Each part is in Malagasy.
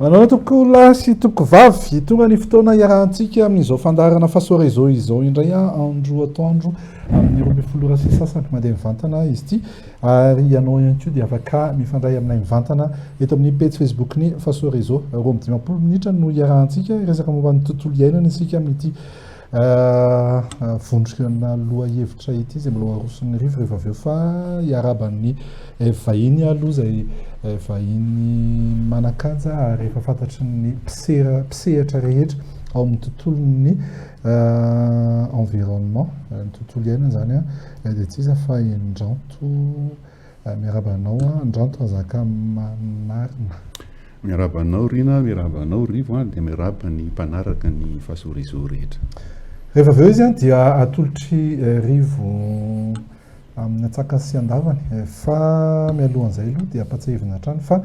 Manao toko lasy toko vavy tonga ny fotoana iarahantsika amin'izao fandarana fahasoarezo izao indray andro atoandro amin'ny 12 sy sasany mandeha mivantana izy ity ary ianao ihany koa dia afaka mifandray aminay mivantana eto amin'ny page Facebook ny fahasoarezo 20 minitra no iarahantsika resaka momba ny tontolo iainana isika amin'ity vondrona loha hevitra ity izay mbola aroson'ny rivo rehefa avy eo fa iaraban'ny vahiny aloha izay vahiny manakanja ary efa fantatry ny mpisehatra rehetra ao amin'ny tontolon'ny environnement ny tontolo iainana zany dia tsy iza fa Indranto miarabanao Indranto Azaka Manarina. Miarabanao Rina, miarabanao Rivo dia miaraba ny mpanaraka ny fahasoarezo rehetra. Rehefa avy eo izy dia atolotry Rivo amin'ny atsaka sy andavany fa mialohan'izay aloha dia ampatsahivina hatrany fa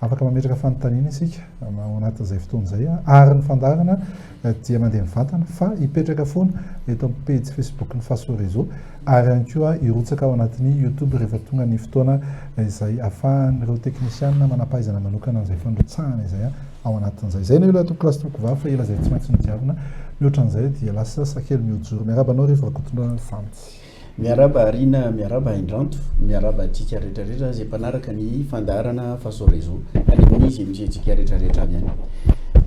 afaka mametraka fanontaniana isika ao anatin'izay fotoan'izay ary ny fandarana dia mandeha mivantana fa hipetraka foana eto amin'ny page Facebook ny fahasoarezo ary ihany koa irotsaka ao anatin'ny YouTube rehefa tonga ny fotoana izay ahafahan'ireo teknisianina manampahaizana manokana an'izay fandrotsahana izay ao anatin'izay. Izay no ela toko lasy toko vavy fa ela izay tsy maintsy nidiavina mihoatran'izay dia lasa sakely miojoro miarabanao Rivo rakotona fantsy. Miaraba Rina, miaraba Indranto, miaraba atsika rehetrarehetra izay mpanaraka ny fandarana fahasoarezo any amin'izy misetsika rehetrarehetra avy any.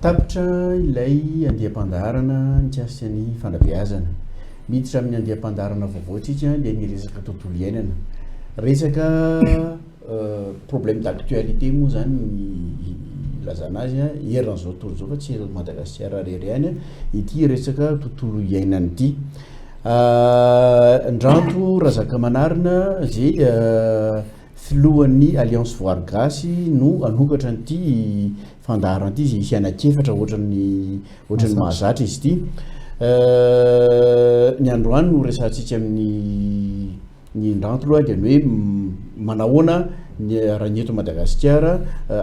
Tapitra ilay andiam-pandarana ny asian'ny fanabeazana. Miditra amin'ny andiam-pandarana vaovao tsika dia ny resaka tontolo iainana. Resaka problème d'actualité moa zany ilazana azy eran'izao tontolo izao fa tsy eto Madagasikara rery ihany ity resaka tontolo iainana ity. Indranto Razaka Manarina zay filohan'ny Alliance Voary Gasy no anokatra an'ity fandarana ity izay isy anankefatra ohatran'ny mahazatra izy ity. Ny androany no resantsika amin'ny Indranto aloha dia ny hoe manahoana raha ny eto Madagasikara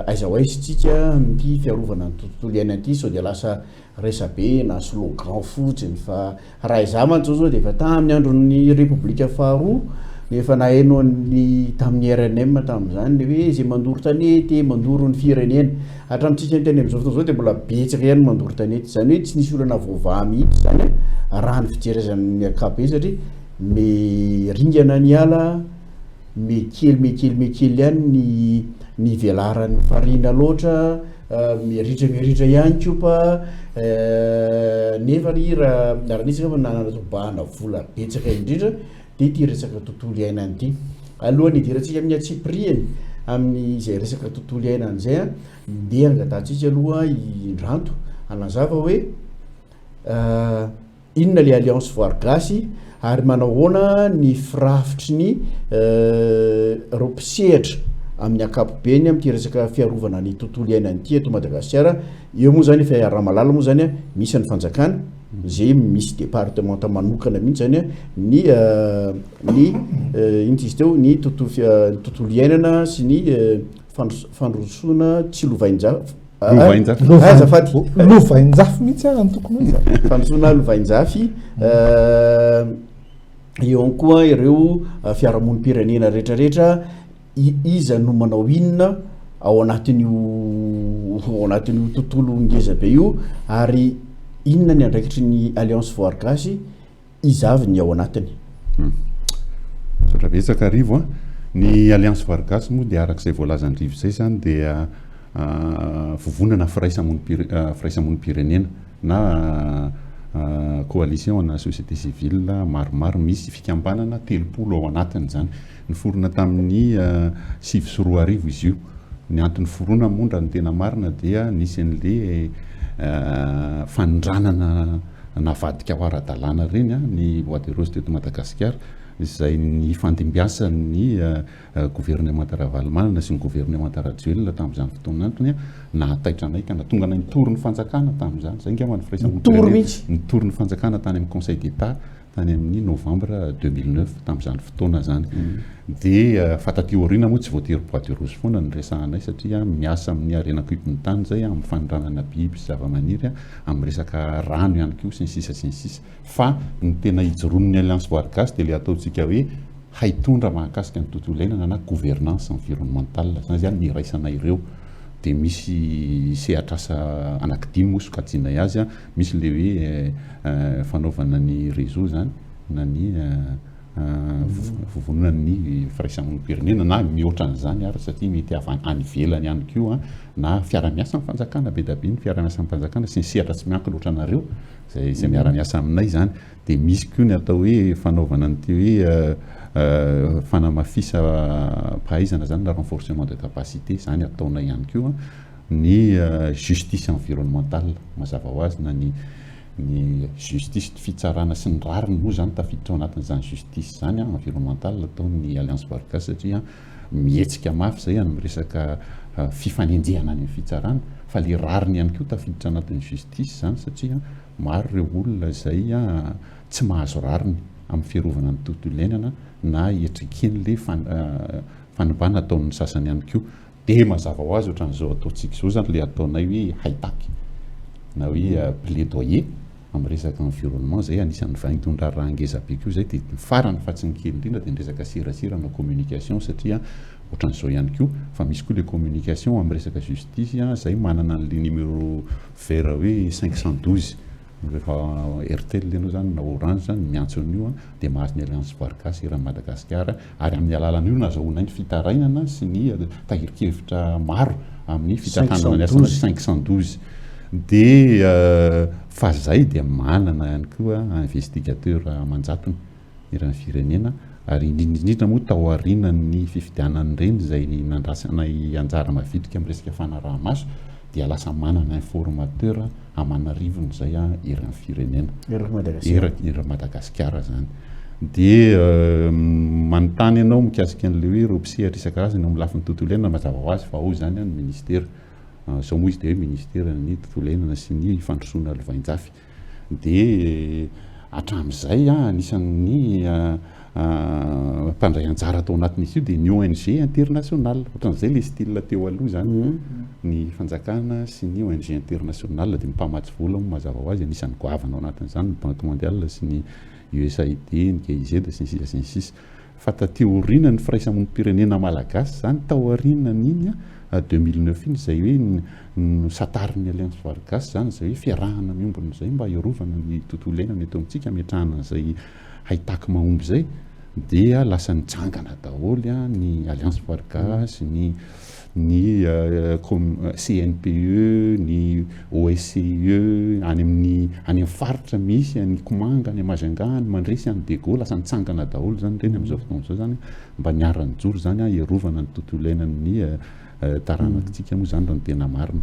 aiza ho aiza tsika amin'ity fiarovana ny tontolo iainana ity sao dia lasa resabe na slogan fotsiny fa raha iza mantsy zao dia efa tamin'ny andron'ny République faharoa nefa nahaino ny tamin'ny RNM tamin'izany le hoe izay mandoro tanety mandoro ny firenena hatramintsika ny teny amin'izao fotoana izao dia mbola betsaka ihany mandoro tanety izany hoe tsy nisy olana vaovao mihitsy zany raha ny fijerezan'ny akabe satria ringana ny ala mekely ihany ny velaran'ny farina loatra mieritra ihany koa nefa raha nisaka fa nanatobahana vola betsaka indrindra dia ity resaka tontolo iainana ity alohan'ny hidirantsika amin'ny atsipriany amin'izay resaka tontolo iainana izay dia angatantsika aloha Indranto anazava hoe inona le Alliance Voary Gasy ary manao hoana ny firafitry ny reo mpisehatra amin'ny ankapobeny amin'ity resaka fiarovana ny tontolo iainana ity eto Madagasikara. Eo moa zany efa raha malala moa zany misy ny fanjakana zay misy département manokana mihitsy zany ny izy teo ny tontolo iainana sy ny fandrosoana tsy lovainjafy lovainjafy mihitsy ny tokony fandrosoana lovainjafy eo ihany koa ireo fiarahamonim-pirenena rehetrarehetra iza no manao inona ao anatin'io tontolo ngeza be io ary inona ny andraikitry ny Alliance Voary Gasy izavy ny ao anatiny. Sotra betsaka Rivo ny Alliance Voary Gasy moa dia arak'izay voalazan'ny Rivo izay zany dia fivonana firaisamonim-pirenena na coalition na société civile maromaro misy fikambanana 30 ao anatiny zany niforona tamin'ny 2024 izy io. Ny antony forona mondra ny tena marina dia nisy an'le fanondranana navadika ho ara-dalàna reny ny Bois de Rose teto Madagasikara izay ny fandimbiasan'ny gouvernement Ravalomanana sy ny gouvernement Rajoelina tamin'izany fotoana antony nahataitra anaika na tonga ny tory ny fanjakana tamin'izany zay ngamba ny firaisamonim-pirenena tory ny fanjakana tany amin'ny Conseil d'État tany amin'ny novembre 2009 tamin'izany fotoana zany dia fatateoriana moa tsy voatery Bois de Rose foana ny resahanay satria miasa amin'ny arenako ipony tany zay amin'ny fanondranana biby sy zavamaniry amin'ny resaka rano ihany koa sy ny sisa fa ny tena ijoroan'ny Alliance Voary Gasy dia le ataontsika hoe haitondra mahakasika ny tontolo iainana na gouvernance environnementale zany zany ny raisana ireo dia misy sehatrasa anankidimy moa sokajinay azy a misy le hoe fanaovana ny réseau zany na ny fivononany firaisan'ny pirenena na mihoatra an'izany ary satria mety any velany ihany koa na fiara-miasa amin'ny fanjakana be da be ny fiara-miasa amin'ny fanjakana sy ny sehatra tsy mianky loatra anareo zay miara-miasa aminay zany dia misy koa ny atao hoe fanaovana an'ity hoe fanamafisa pahaizana zany na renforcement de capacité zany ataonay ihany koa ny justice environnementale mazava ho azy na ny justice fitsarana sy ny rariny moa zany tafiditra ao anatin'izany justice zany environnementale ataon'ny alliance vargas satria mihetsika mafy zay amin'ny resaka fifanenjehana any amin'ny fitsarana fa le rariny ihany koa tafiditra anatin'ny justice zany satria maro ireo olona izay tsy mahazo rariny amin'ny fiarovana ny tontolo iainana na hiatrikeny le fanimbana ataon'ny sasany ihany koa dia mazava ho azy ohatran'izao ataontsika izao zany le ataonay hoe haitaky na hoe plaidoyer amin'ny resaka environnement zay anisan'ny vaintondra raha ngeza be koa zay dia farany fa tsy ny kely indrindra dia ny resaka sirasira na communication satria ohatran'izao ihany koa fa misy koa le communication amin'ny resaka justice zay manana an'le numéro vert hoe 512 rehefa RTL ianao zany na Orange zany miantso an'io dia mahazo ny alliance vargas eran'ny Madagasikara ary amin'ny alalan'io nazahoanay ny fitarainana sy ny tahirikevitra maro amin'ny fitantanana ny asana 512 dia fa zay dia manana ihany koa investigateur manjatony eran'ny firenena ary indrindra moa tao aorianany fifidianany reny zay nandrasanay anjara mavitrika amin'ny resaka fanaraha-maso dia lasa manana informateur amanarivony zay eran'ny firenena era Madagasikara zany dia manontany ianao mikasika an'le hoe robsehatra isan-karazany amin'ny lafin'ny tontolo iainana mazava ho azy fa ao zany ny ministera zao moa izy dia hoe ministera ny tontolo iainana sy ny fandrosoana lovainjafy dia hatramin'izay anisan'ny mpandray anjara tao anatin'izy io dia ny ONG international ohatran'izay le style teo aloha zany ny fanjakana sy ny ONG international dia mipamatsy vola moa mazava ho azy anisan'ny goavana ao anatin'izany ny banque mondiale sy ny USAID ny GIZ sy ny sisa sy ny sisa fa tateoriana ny firaisamon'ny pirenena malagasy zany tao aorianany iny 2009 iny zay hoe satarin'ny alliance vargas zany zay hoe fiarahana miombona zay mba iarovana ny tontolo iainana eto amintsika miatrahana zay haitaky mahomby zay dia lasa nitsangana daholy ny alliance vargas ny CNPE ny OSCE any amin'ny faritra misy any Komanga any Majunga any Mandresy any Dego lasa nitsangana daholo zany reny amin'izao fotoana izao zany mba niarany joro zany iarovana ny tontolo iainan'ny taranakitsika moa zany raha ny tena marina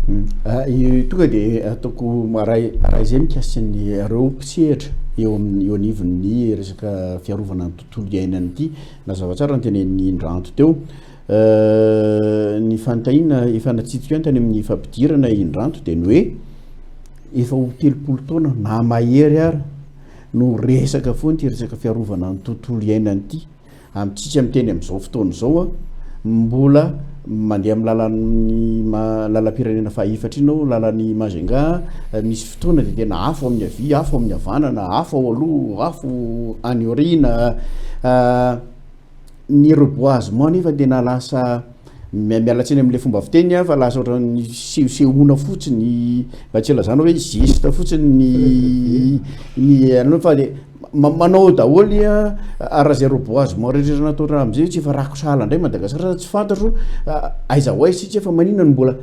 tonga dia ataoko raha izay mikasika ny areo mpisehatra eo anivon'ny resaka fiarovana ny tontolo iainana ity na zavatsara ny tenen'ny Indranto teo ny fanontaniana efa natsitsika tany amin'ny fampidirana Indranto dia ny hoe efa ho 30 taona na mahery ary no resaka foana ty resaka fiarovana ny tontolo iainana ity amintsika miteny amin'izao fotoana izao mbola mandeha amin'ny lalan'ny lalam-pirenena fahaefatra inao lalan'ny Majunga misy fotoana dia tena afo amin'ny havia afo amin'ny havanana afo ao aloha afo any aoriana ny reboisement nefa tena lasa mialatsiny amin'le fomba fiteny fa lasa ohatran'ny sehosehoana fotsiny mba tsy lazana hoe geste fotsiny ny anao fa dia manao daholy raha zay reboisement rehetra natao raha amin'izay tsy efa rakosahala indray Madagasikara tsy fantatro aiza ho aiza sitsy fa maninona no mbola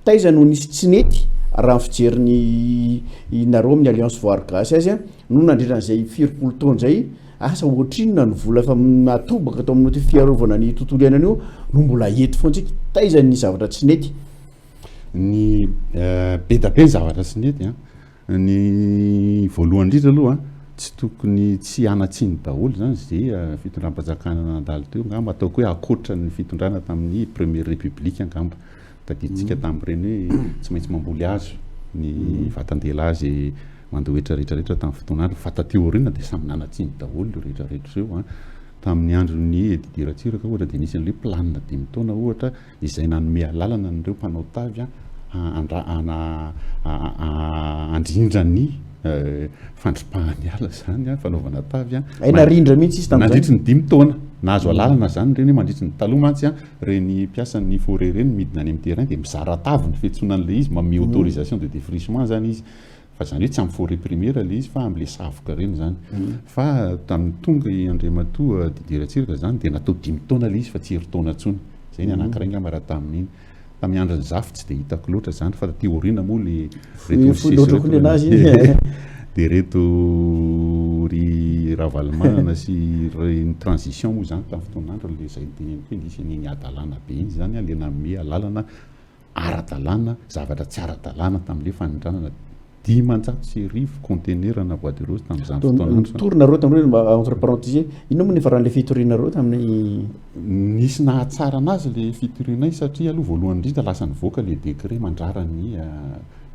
taiza no nisy tsy nety raha ny fijeriny nareo amin'ny alliance vargas azy no nandritran'izay 30 taona zay asa ohatrinona ny vola efa natobaka atao amin'ny fiarovana ny tontolo iainana io no mbola ety foantsika taiza ny zavatra tsy nety ny be da be ny zavatra tsy nety ny voalohany indrindra aloha tsy tokony tsy anatsiny daholo zany zay fitondram-panjakana nandalo teo angamba ataoko hoe akoatra ny fitondrana tamin'ny première république angamba tadiditsika tamin'ireny hoe tsy maintsy mamboly azo ny vatandela azy mandohetra rehetrarehetra tamin'ny fotoanandro fa tateoriana dia samy nanatsiny daholo io rehetrarehetra eo tamin'ny andron'ny Didier Ratsiraka ohatra dia nisy an'ilay planina 10 taona ohatra izay nanome lalana n'ireo mpanao tavy andrindra ny fandrimpahany ala zany fanaovana tavy narindra mihitsy izy nandritra ny 10 taona nahazo alalana zany reny mandritra ny taloha mantsy reny mpiasan'ny forêt reny midina any amin'ny terrain dia mizaratavy ny fiantsonan'le izy manome autorisation de défrichement zany izy fa zany hoe tsy amin'ny forêt primaire le izy fa amin'le savoka reny zany fa tamin'ny tonga Andriamatoa Didier Ratsiraka zany dia natao 5 taona le izy fa tsy herin-taona intsony zay ny anankiray angamba raha tamin'iny tamin'ny andron'ny zafy tsy dia hitako loatra zany fa taty aoriana moa le dia reto ry Ravalomanana sy ny transition moa zany tamin'ny fotoan'andro le zay teneniko hoe nisy ny adalàna be iny zany le nanome alalana ara-dalàna zavatra tsy ara-dalàna tamin'le fanindranana 10 sy rivo contenerana bois de rose tamin'izany fotoan'andro torina reo tamin'ireo entre parenthèse ino moa ny faran'le fitoriana reo tamin'ny nisy nahatsara anazy le fitorianay satria aloha voalohany indrindra lasa nivoaka le décret mandrara ny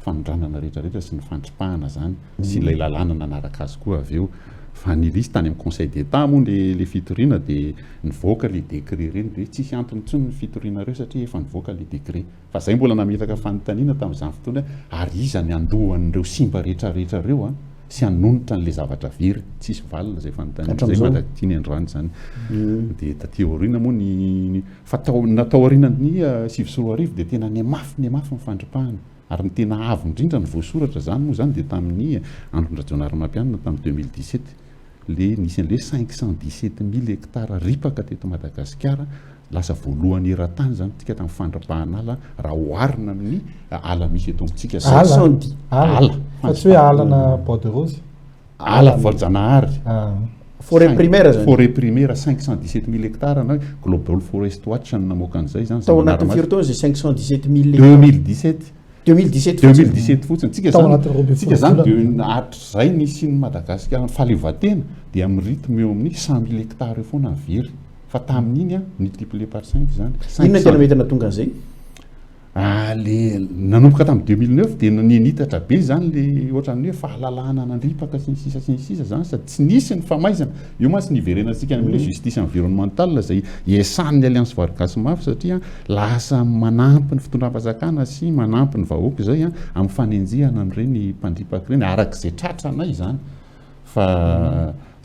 fanondranana rehetrarehetra sy ny fandripahana zany sy ilay lalàna nanaraka azy koa avy eo fa nilisy tany amin'ny conseil d'état moa le fitoriana dia nivoaka le décret reny dia tsisy antony intsony ny fitoriana reo satria efa nivoaka le décret fa zay mbola nametaka fanontaniana tamin'izany fotoana ary iza ny andohan'ireo simba rehetrarehetra reo sy hanonitra n'le zavatra very tsisy valina zay fanontaniana zay mandakiny androany zany dia taty aoriana moa ny natao aorianany 7 dia tena niamafy ny fandripahana ary ny tena avo indrindra ny voasoratra zany moa zany dia tamin'ny andron'ny Rajaonary Mampianina tamin'ny 2017 le nisy an'le 517 000 hectares ripaka teto Madagasikara lasa voalohany era-tany zany tika tamin'ny fandripahana ala raha oharina amin'ny ala misy eto amintsika ala fa tsy hoe alana bois de rose ala Voajanahary forêt primaire zany forêt primaire 517 000 hectares na Global Forest Watch namoaka an'izay zany tao anatin'ny firy taona zay 517 000 2017 fotsiny tsika zany dia hatrizay nisy ny Madagasikara ny fahaleovantena dia amin'ny rythme eo amin'ny 100 000 hectares eo foana ny very fa tamin'iny multiplié par 5 zany inona tena mety natonga an'izay le nanomboka tamin'ny 2009 dia ninitatra be zany le ohatran'ny hoe fahalalahana nandripaka sy ny sisa zany sady tsy nisy ny famaizana io mantsy niverenantsika amin'le justice environnementale zay iasan'ny alliance Vargasy mafy satria lasa manampy ny fitondram-panjakana sy manampy ny vahoaka zay amin'ny fanenjehana an'ireny mpandripaka ireny arak'izay tratranay zany fa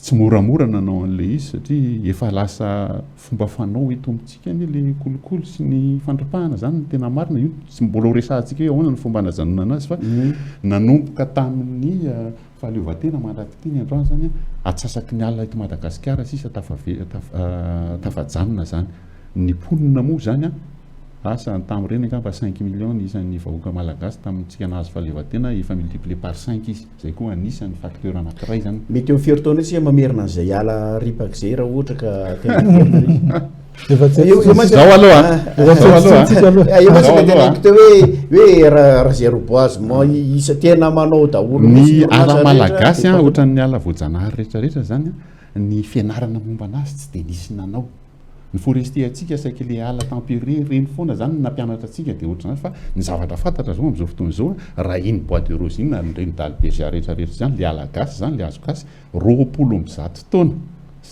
tsy moramora nanao an'le izy satria efa lasa fomba fanao eto amintsika ny le kolokolo sy ny fandripahana zany ny tena marina io tsy mbola ho resahantsika hoe ahoana ny fomba najanona anazy fa nanomboka tamin'ny fahaleovantena mandrakity ny androany zany atsasaky ny alina eto Madagasikara sisa tafajanona zany ny mponina moa zany asa tamin'ireny angamba 5 millions isan'ny vahoaka malagasy tamin'ntsika nahazo fahaleovantena efa multiplié par 5 izy zay koa anisan'ny facteur anankiray zany mety eo firy taona tsika mamerina an'izay ala ripaka zay raha ohatra ka tena hoe réservoisement isa tena manao daholo ny ala malagasy ohatran'ny ala Voajanahary rehetrarehetra zany ny fianarana momba anazy tsy dia nisy nanao ny forestier atsika saika le ala tempéré reny foana zany nampianatra atsika dia ohatrany fa ny zavatra fantatra zao amin'izao fotoana izao raha iny bois de rose iny na reny dalibésia rehetrarehetra zany le ala gasy zany le hazo gasy 20 taona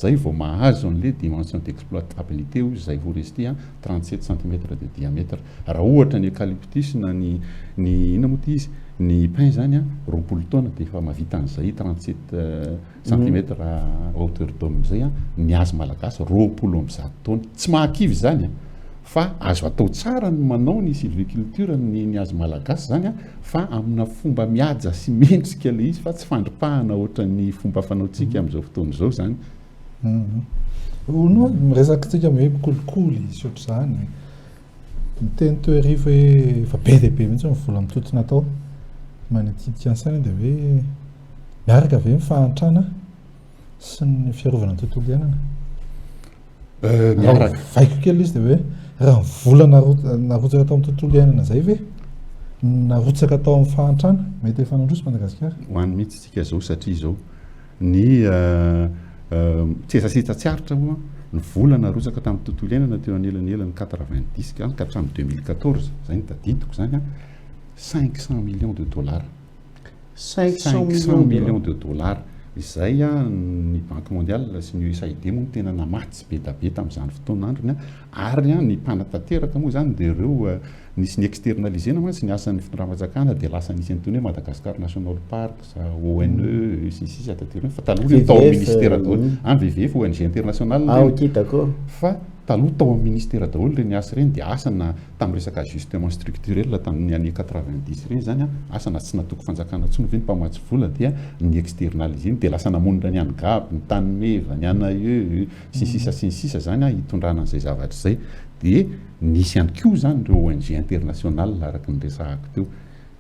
zay vao mahazo an'le dimension d'exploitabilité o zay forestier 37 cm de diamètre raha ohatra ny eucalyptus na ny ina moa ty izy ny pin zany 20 taona dia efa mavita an'izay 37 cm hauteur d'homme zay ny hazo malagasy 20 taona tsy mahakivy zany fa azo atao tsara ny manao ny sylviculture ny hazo malagasy zany fa amina fomba mihaja sy mendrika le izy fa tsy fandripahana ohatran'ny fomba fanaontsika amin'izao fotoana izao zany no miresakitsika hoe mikolikoly izy ohatr'izany miteny toerivo hoe efa be dia be mihitsy ny vola mitotona atao manitidika an'izany dia hoe miaraka ave mifahantrana sy ny fiarovana ny tontolo iainana miaraka vaiko kely izy dia hoe raha vola narotsaka atao amin'ny tontolo iainana zay ve narotsaka atao amin'ny fahantrana mety efa nandroso Madagasikara ho any mihitsy tsika zao satria zao ny tsy esasitsatsiaritra moa ny vola narotsaka tamin'ny tontolo iainana teo anelanelany 90 ka hatramin'ny 2014 zay ny tadidiko zany 500 millions de dollars 500 millions de dollars izay ny banque mondiale sy ny USAID moa tena namaty be da be tamin'izany fotoan'androny ary ny mpanatanteraka moa zany dia ireo nisy ny externalisena mantsy ny asan'ny fitondram-panjakana dia lasa nisy antony hoe Madagascar National Park sa ONE sisy atatirana fa taloha ny tao ministère daholo VVF ONG international ok d'accord fa taloha tao amin'ny ministère daholo reny asa reny dia asana tamin'ny resaka ajustement structurel tamin'ny année 90 reny zany asana tsy natoko fanjakana tsony ve ny mpamatsy vola dia ny externaliseny dia lasa namonina ny ANGAB ny Tanimeva ny ANAE sy sisa zany hitondrana an'izay zavatra zay dia nisy ihany koa zany ireo ONG international araky ny resahako teo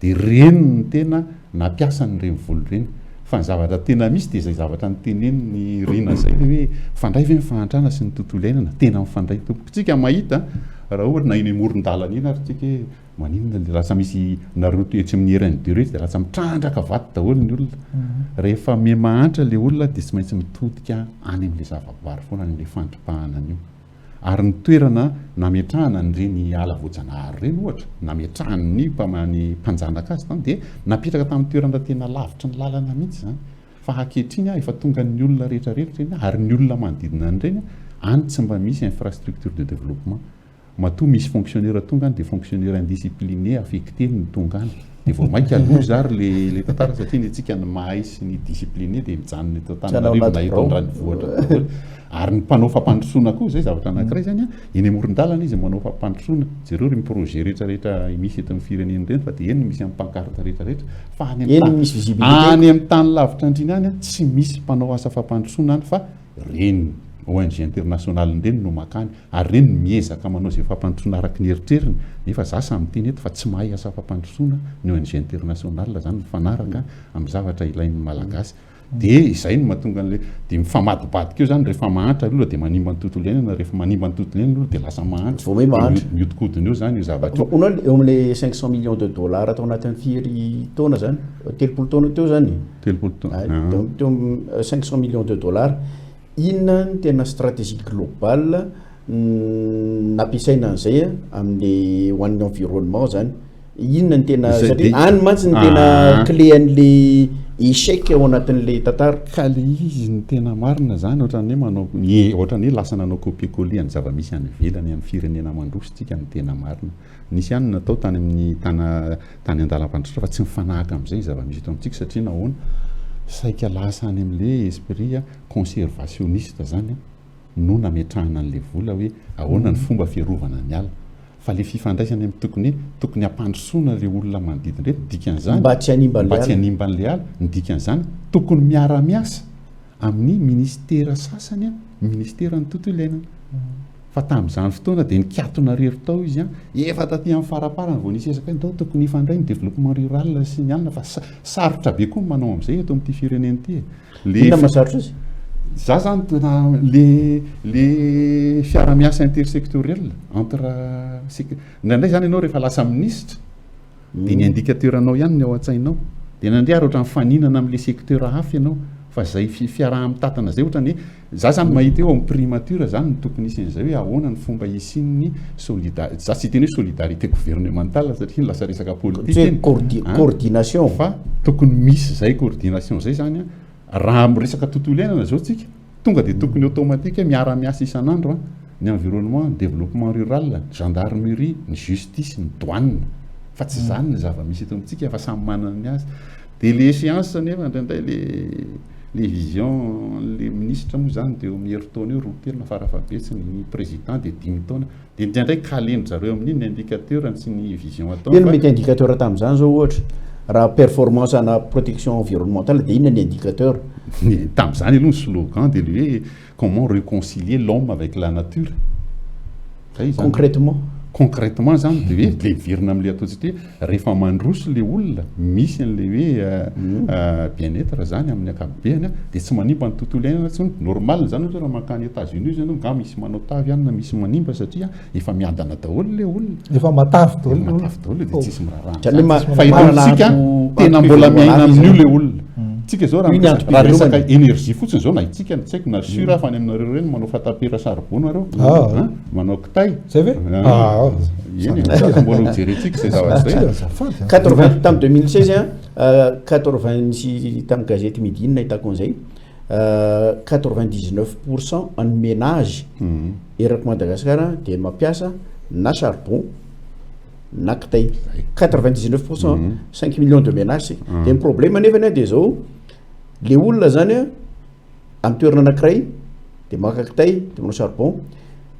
dia reny ny tena nampiasa n'ireny voly reny fa ny zavatra tena misy dia izay zavatra nyteneny ny rina zay hoe fandray ve mifahantrana sy ny tontolo iainana tena mifandray tompokontsika mahita raha ohatra na iny amoron-dalana iny ary tsika hoe maninona le lasa misy nareo toetsy amin'ny herin'ny durée dia lasa mitrandraka vato daholo ny olona rehefa mihahantra le olona dia tsy maintsy mitodika any amin'le zavaboary foana any amin'le fandripahana an'io ary ny toerana nametrahana nyreny ala voajanahary reny ohatra nametrahany ny mpamany mpanjanaka azy tany dia napetraka tamin'ny toerana tena lavitra ny lalana mihitsy zany fa hakehitriny efa tonga ny olona rehetrarehetra reny ary ny olona manodidina an'ireny any tsy mba misy infrastructure de développement matoa misy fonctionnaire tonga any dia fonctionnaire indiscipliné affecté ny tonga any dia vao mainka aloza ary le tantara satria ny antsika ny mahay sy ny discipliné dia mijanona eto Antananarivo na eto Andrenivohitra daholo ary ny mpanao fampandrosoana koa zay zavatra anankiray zany eny amoron-dalana izy manao fampandrosoana zareo reny projet rehetrarehetra misy eto amin'ny fireneny reny fa dia eny misy amin'ny pankarta rehetrarehetra fa any amin'ny tany lavitra andriny any tsy misy mpanao asa fampandrosoana any fa reny ONG international reny no makany ary reny miezaka manao zay fampandrosoana araky ny eritreriny nefa za samy teny eto fa tsy mahay asa fampandrosoana ny ONG international zany mifanaraka amin'ny zavatra ilain'ny malagasy dia izay no mahatonga an'le dia mifamadibadika eo zany rehefa mahantra olona dia manimba ny tontolo iainana rehefa manimba ny tontolo iainana olona dia lasa mahantra miodikodina eo zany io zavatra onao eo amin'le 500 millions de dollars atao anatin'ny firy taona zany 30 taona teo zany 30 taona teo 500 millions de dollars inona ny tena stratégie globale nampiasaina an'izay amin'le ho an'ny environnement zany inona ny tena satria any mantsy ny tena clé an'le échec ao anatin'le tantara ka le izy ny tena marina zany ohatran'ny hoe manao ohatran'ny hoe lasa nanao copier-coller ny zava-misy any ivelany amin'ny firenena mandrositsika ny tena marina nisy ihany natao tany amin'ny tany andalam-pandrosoana fa tsy mifanahaka amin'izay zava-misy eto amintsika satria nahoana saika lasa any amin'le esprit conservationniste zany no nametrahana an'le vola hoe ahoana ny fomba fiarovana ny ala fa le fifandraisany amin'ny tokony hampandrosoana le olona manodidina reto dikan'izany mba tsy hanimban'le ala ny dikan'izany tokony miara-miasa amin'ny ministera sasany ministera ny tontolo iainana fa tamin'izany fotoana dia nikatona rery tao izy efa taty amin'ny faraparany vao nisy esaka ndao tokony hifandray ny développement rural sy ny alina fa sarotra be koa manao amin'izay eto amin'ity fireneny ity inona masarotra izy za zany le fiara-miasa intersectoriel entre nandray zany ianao rehefa lasa ministre dia ny indicateur anao ihany ny ao an-tsainao dia nandray ary ohatran'ny faninana amin'le secteur hafa ianao fa zay fiaraha-mitatana zay ohatrany za zany mahita eo amin'ny primature zany ny tokony isin'izay hoe ahoana ny fomba isin'ny za tsy teny hoe solidarité gouvernementale satria lasa resaka politique coordination fa tokony misy zay coordination zay zany raha resaka tontolo iainana zao tsika tonga dia tokony automatique miara-miasa isan'andro ny environnement développement rural gendarmerie ny justice ny douane fa tsy zany ny zava-misy eto amintsika fa samy manana ny azy dia le échéance nefa indraindray le vision le ministre moa zany dia mieritaona eo 2 taona farafabetsy ny président dia 10 taona dia indraindray kalendry zareo amin'iny indicateur sy ny vision atao ino mety indicateur tamin'izany zao ohatra raha performance ana protection environnementale dia inona ny indicateur tamin'izany aloha ny slogan dia le hoe comment réconcilier l'homme avec la nature concrètement zany dia hoe le virina amin'le ataontsika hoe rehefa mandroso le olona misy an'le hoe bien-être zany amin'ny akapobeany dia tsy manimba ny tontolo iainana tsy normal zany ohatra raha makany États-Unis zany nga misy manao tavy ihany na misy manimba satria efa miadana daholo le olona efa matavy daholo dia tsisy mirarahana fa itantsika tena mbola miaina amin'io le olona tsika zao raha resaka énergie fotsiny zao na itsika tsy haiko na sura fa any aminareo reny manao fatapera charbon nareo manao kitay zay ve mbola jerentsika zay zavatra 80 tamin'ny 2016 80 nisy tamin'ny gazety Midi Inona nahitako an'izay 99% ny ménage eraky Madagasikara dia mampiasa na charbon na kitay 99%, 5 millions de ménages. Dia ny problème nefany dia zao le olona zany amin'ny toerana anankiray dia maka kitay dia manao charbon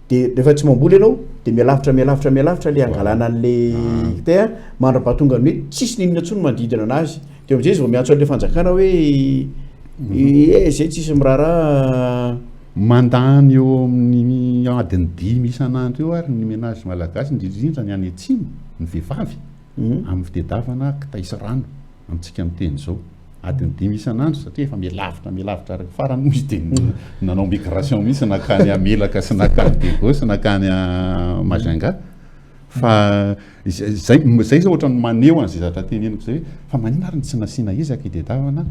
dia rehefa tsy mamboly ianao dia mialavitra le angalana an'le kitay mandrapahatonga ny hoe tsisy ninona ntsony manodidina anazy dia amin'izay izy vao miantso an'le fanjakana hoe zay tsisy miraharaha mandany eo amin'ny adiny 5 isan'andro eo ary ny ménage malagasy indrindra ny any atsimo ny vehivavy amin'ny fitediavana kitay sy rano amintsika miteny zao adiny 5 isan'andro satria efa mialavitra ary farany misy dia nanao migration mihitsy nakany Amelaka sy nakany Dego sy nakany Majunga fa zay zao ohatrany maneho an'izay zatra teneniko zay fa manina ary tsy nasiana ezaka hitediavana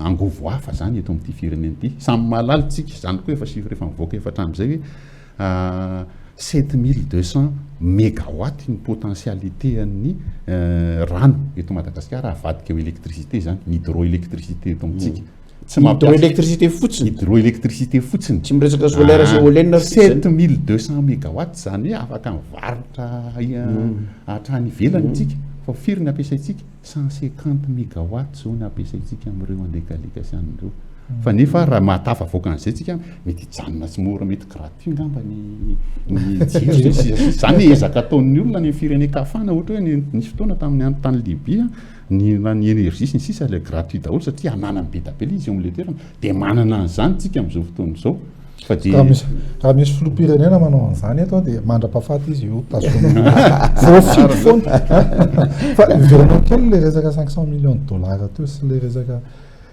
angovo hafa zany eto amin'ity firenena ity samy mahalala tsika zany koa efa chiffre efa mivoaka efa hatramin'izay hoe 7200 mégawatt ny potentialité an'ny rano eto Madagasikara avadika eo électricité zany ny hydroélectricité eto amintsika tsy hydroélectricité fotsiny hydroélectricité fotsiny tsy miresaka solaire sy éolienne 7200 mégawatt zany hoe afaka mivarotra hatrany ivelany tsika fa firy ny ampiasaitsika 150 mégawatt zao ny ampiasaitsika amin'ireo andekaleka sy an'ireo fa nefa raha mahatafa avoaka an'izay tsika mety hijanona tsy mora mety gratuit ngamba ny jiro zany ezaka ataon'ny olona ny firenekafana ohatra hoe nisy fotoana tamin'ny tany Libia ny énergie sy ny sisa le gratuit daholo satria ananany be da be izy eo amin'le toerana dia manana an'izany tsika amin'izao fotoana izao fa dia raha misy filoham-pirenena manao an'izany eto dia mandra-pahafaty izy io voafidy foana fa iverana kely le resaka 500 millions de dollars teo sy le resaka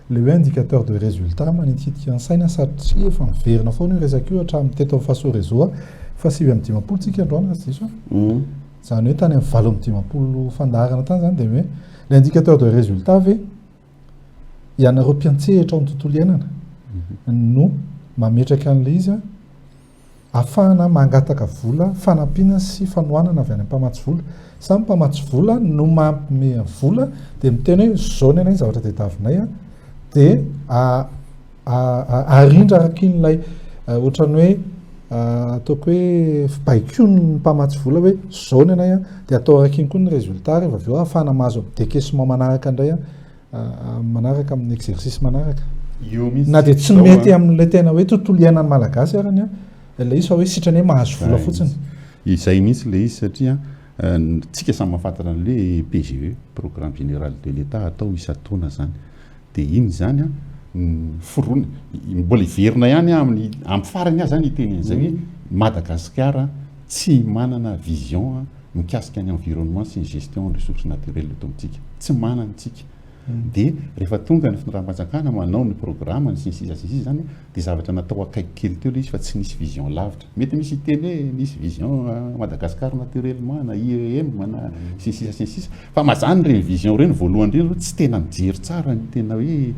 le hoe indicateur de résultat manitsidika ny saina satria efa miverina foana io resaka io hatramin'ny teto amin'ny faso réseau fa 7-10 tsika androana sy diso zany hoe tany amin'ny 7-10 fandaharana tany zany dia hoe l'indicateur de résultat ve ianareo mpiantsehatra ao amin'ny tontolo iainana no mametraka an'le izy ahafahana mangataka vola fanampiana sy fanohanana avy any mpamatsy vola samy mpamatsy vola no mampime vola dia miteny hoe zao ny anay zavatra tediavinay dia arindra arakin'ilay ohatrany hoe ataoko hoe baikio ny mpamatsy vola hoe zao ny anay dia atao arakiny koa ny résultat rehefa avy eo ahafahana mahazo décaissement manaraka indray manaraka amin'ny exercice manaraka na dia tsy mety amin'ilay tena hoe tontolo iainany malagasy arany ilay izy fa hoe sitrany hoe mahazo vola fotsiny izay mihitsy le izy satria tsika samy mahafantatra an'le PGE programme général de l'État atao isan-taona zany dia iny zany forona mbola iverina ihany amin'ny farany azy zany itenen'izay hoe Madagasikara tsy manana vision mikasika ny environnement sy ny gestion ressources naturelles eto amintsika tsy manana tsika dia rehefa tonga ny firahamanjakana manao ny programme ny sisa zany dia zavatra natao akaiky kely teo le izy fa tsy nisy vision lavitra mety misy teny hoe nisy vision Madagasikara naturellement na IEM na sisa fa mazany reny vision reny voalohany reny tsy tena mijery tsara ny tena hoe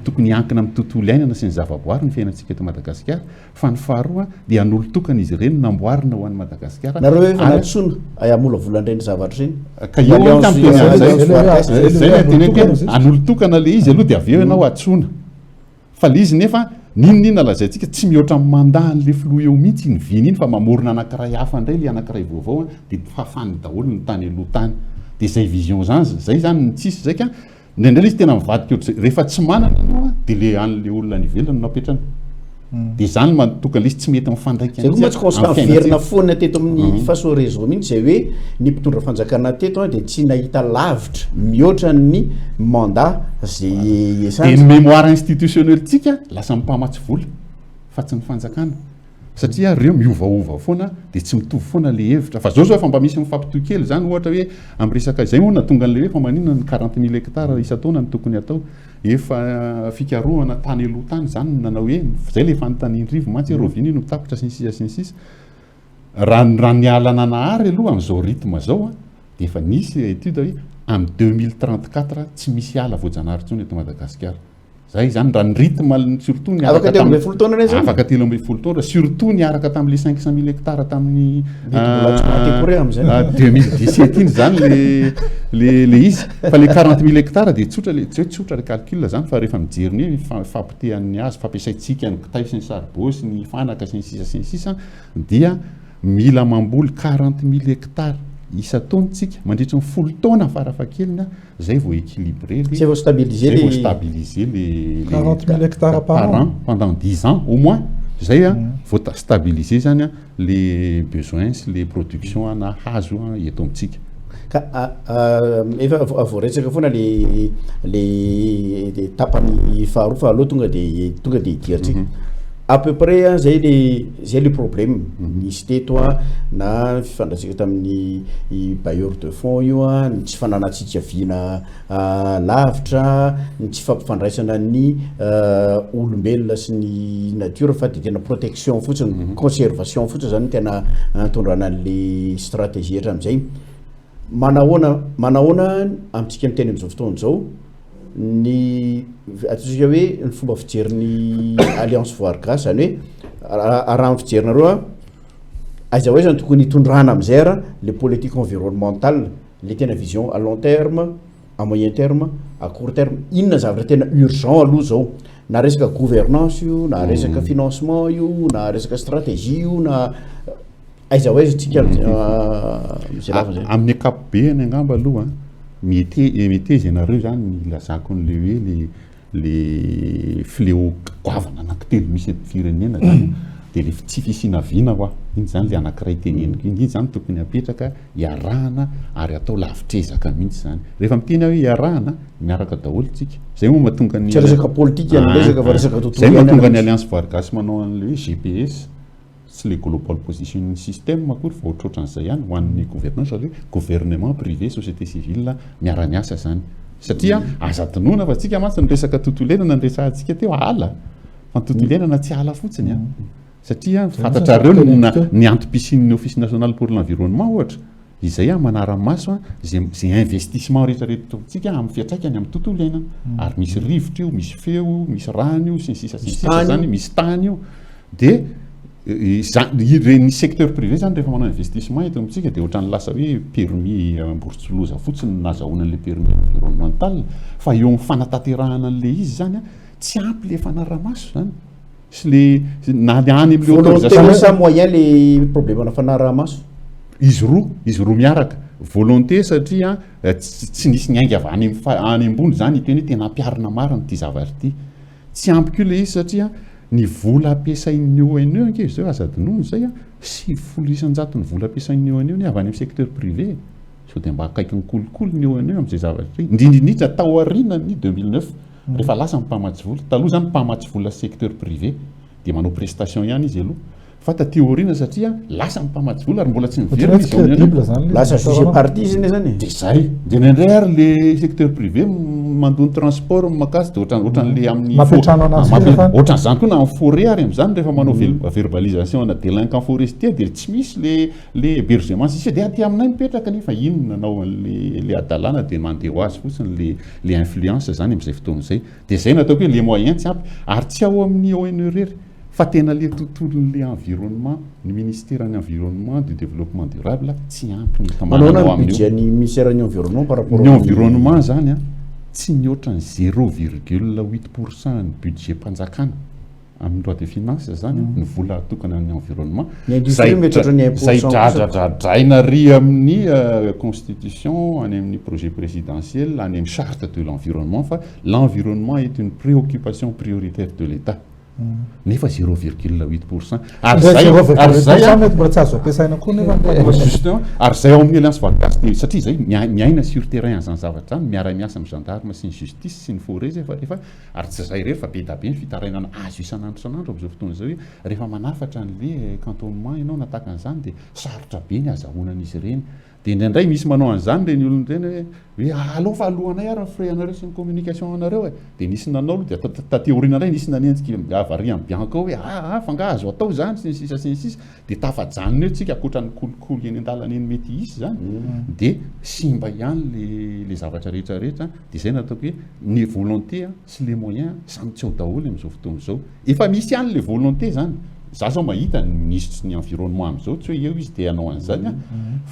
tokony hiankina amin'ny tontolo iainana sy ny zavaboary ny fiainantsika eto Madagasikara fa ny faharoa dia hanolotokana izy ireny namboarina ho an'ny Madagasikara nareo hoe efa natsoina amolavolan-dreny zavatra reny ka io tamteny anolotokana le izy aloha dia avy eo ianao atsona fa le izy nefa ninonina lazaintsika tsy mihoatra mandany le filoha eo mihitsy ny viny iny fa mamorona anankiray hafa indray le anankiray vaovao dia fahafany daholo ny tany aloha tany dia zay vision zany zay zany ny tsisy zaika ndraindray izy tena mivadika ohatr' rehefa tsy manana ianao dia le an'le olona nivelany napetrany dia zany tokony le izy tsy mety mifandraika zay koa matsy constat verina foana teto amin'ny faso réseau mihitsy zay hoe ny mpitondra fanjakana teto dia tsy nahita lavitra mihoatra ny mandat zay dia ny mémoire institutionnel tsika lasa mipamatsy vola fa tsy ny fanjakana satria reo miovaova foana dia tsy mitovy foana le hevitra fa zao efa mba misy mifampitoy kely zany ohatra hoe amin'ny resaka zay moa natonga an'le hoe fa maninona ny 40 000 hectares isan-taona ny tokony atao efa fikarohana tany aloha tany zany nanao hoe zay le fanontanian-drivo mantsy roviny no tapitra sy ny sisa raha ny alana nahary aloha amin'izao rythme zao dia efa nisy étude hoe amin'ny 2034 tsy misy ala voajanahary intsony eto Madagasikara zay zany raha ny rythme surtout ny afaka 10 taona reny afaka 10 taona surtout niaraka tamin'le 500 000 hectares tamin'ny 2017 iny zany le izy fa le 40 000 hectares dia tsotra le calcul zany fa rehefa mijery ny fampitehan'ny azy fampiasaitsika ny kitay sy ny saribô sy ny fanaka sy ny sisa dia mila mamboly 40 000 hectares isa taontsika mandritra ny folo taona farafakeliny zay vao équilibré zay vao stabiliser vao stabiliser les 40 000 hectares par an pendant 10 ans au moins zay vao stabiliser zany les besoins les productions na hazo eto amitsika ka efa voaretsaka foana le tapany faharoa fahaloha tonga de idiritsika à peu près zay le problème nisy teto na fifandraisana tamin'ny bailleur de fonds io ny tsy fananatsitsiaviana lavitra ny tsy fampifandraisana ny olombelona sy ny nature fa de tena protection fotsiny conservation fotsiny zany tena tondrana le stratégie hatram'izay manahoana amitsika miteny am'izao fotoana zao ny atsika hoe ny fomba fijerin'ny alliance voargas zany hoe raha ny fijerinareo aiza hoe zany tokony hitondrana am'izay les politiques environnementales le tena vision à long terme à moyen terme à court terme inona zavatra tena urgent aloha zao na resaka gouvernance io na resaka financement io na resaka stratégie io na aiza hoe tsika amin'ny ankapobeny angamba aloha mitezy ianareo zany milazako n'le hoe le fléau goavana anankitelo misy firenena zany de le tsy fisinaviana koa iny zany le anankiray teneniko iny zany tokony apetraka iarahana ary atao lavitrezaka mihitsy zany rehefa miteny hoe iarahana miaraka daholo tsika zay moa mahatonga ny resaka politique resaka fa resaka tontolo zay mahatonga ny alliance voargas manao an'le hoe GPS sy le global positioning system akory fa ohatrohatran'izay ihany ho an'ny gouvernance hoe gouvernement privé société civile miara-miasa zany satria azadinoana fa tsika mantsy ny resaka tontolo iainana ny resahantsika teo ala fa ny tontolo iainana tsy ala fotsiny satria fantatrareo ny antom-pisin'ny office national pour l'environnement ohatra izay manara-maso zay investissement rehetrarehetra tsika amin'ny fiantraikany amin'ny tontolo iainana ary misy rivotra io misy feo misy rano io sy ny sisa zany misy tany io de ny secteur privé zany rehefa manao investissement eto amitsika de ohatrany lasa hoe permis mborosoloza fotsiny nazahoanan'le permis environnemental fa eo amin'ny fanatanterahana an'le izy zany tsy ampy le fanaramaso zany sy le na le any am'le autorisation moyen le problème na fanaramaso izy roa miaraka volonté satria tsy nisy ny ainga avy any ambony zany iteny hoe tena ampiarina marina ty zavatra ty tsy ampy koa le izy satria ny vola ampiasain'ny ONE anke zao azadinono zay 700 ny vola ampiasain'ny ONE avy any amin'ny secteur privé so de mba akaiky ny kolokolo ny ONE am'izay zavatra indrindrindrindra tao aorinany 2009 rehefa lasa mpamatsy vola taloha zany mpamatsy vola secteur privé de manao prestation ihany izy aloha fa taty aoriana satria lasa mpamatsy vola ary mbola tsy miverina izy lasa jugé parti izy zany de zay de nendray ary le secteur privé mandony transport makasy de ohatran'le amin'ny ohatran'izany koa na amin'ny forêt ary am'izany rehefa manao verbalisation na délinquant forestier de tsy misy le hébergement sisy de aty aminay mipetraka nefa ino nanao le adalana de mandeha ho azy fotsiny le influence zany am'izay fotoana zay de zay natao hoe les moyens tsy ampy ary tsy ao amin'ny ONE rery fa tena le tontolon'le environnement ny ministère ny environnement du développement durable tsy ampy ny manao budget ny ministère ny environnement par rapport ny environnement zany tsy mihoatra ny 0,8% ny budget mpanjakana amin'ny loi de finance zany ny vola tokana ny environnement zay dradradraina ry amin'ny constitution any amin'ny projet présidentiel any amin'ny charte de l'environnement fa l'environnement est une préoccupation prioritaire de l'État nefa 0,8% ary zay ao amin'ny alliance voargas satria zay miaina sur terrain zany zavatra zany miara-miasa amin'ny gendarme sy ny justice sy ny forêt zay fa rehefa ary tsy zay rehefa be da be ny fitarainana azo isan'andro san'andro am'izao fotoana zao hoe rehefa manafatra an'le cantonnement ianao nataka an'izany de sarotra be ny azahoanan'izy ireny de indraindray misy manao an'izany le ny olona ireny hoe alao fa alohanay ary frais anareo sy ny communication anareo de nisy nanao de taty aoriana indray nisy nanentsika avary amin'ny bianca hoe fa nga azo atao zany sy ny sisa de tafajanona eo tsika akoatran'ny kolokolo eny an-dalana eny mety isy zany de simba ihany le zavatra rehetrarehetra de zay nataoko hoe ny volonté sy les moyens samy tsy ao daholo am'izao fotoana zao efa misy ihany le volonté zany za zao mahita ny ministre ny environnement am'izao tsy hoe eo izy de anao an'izany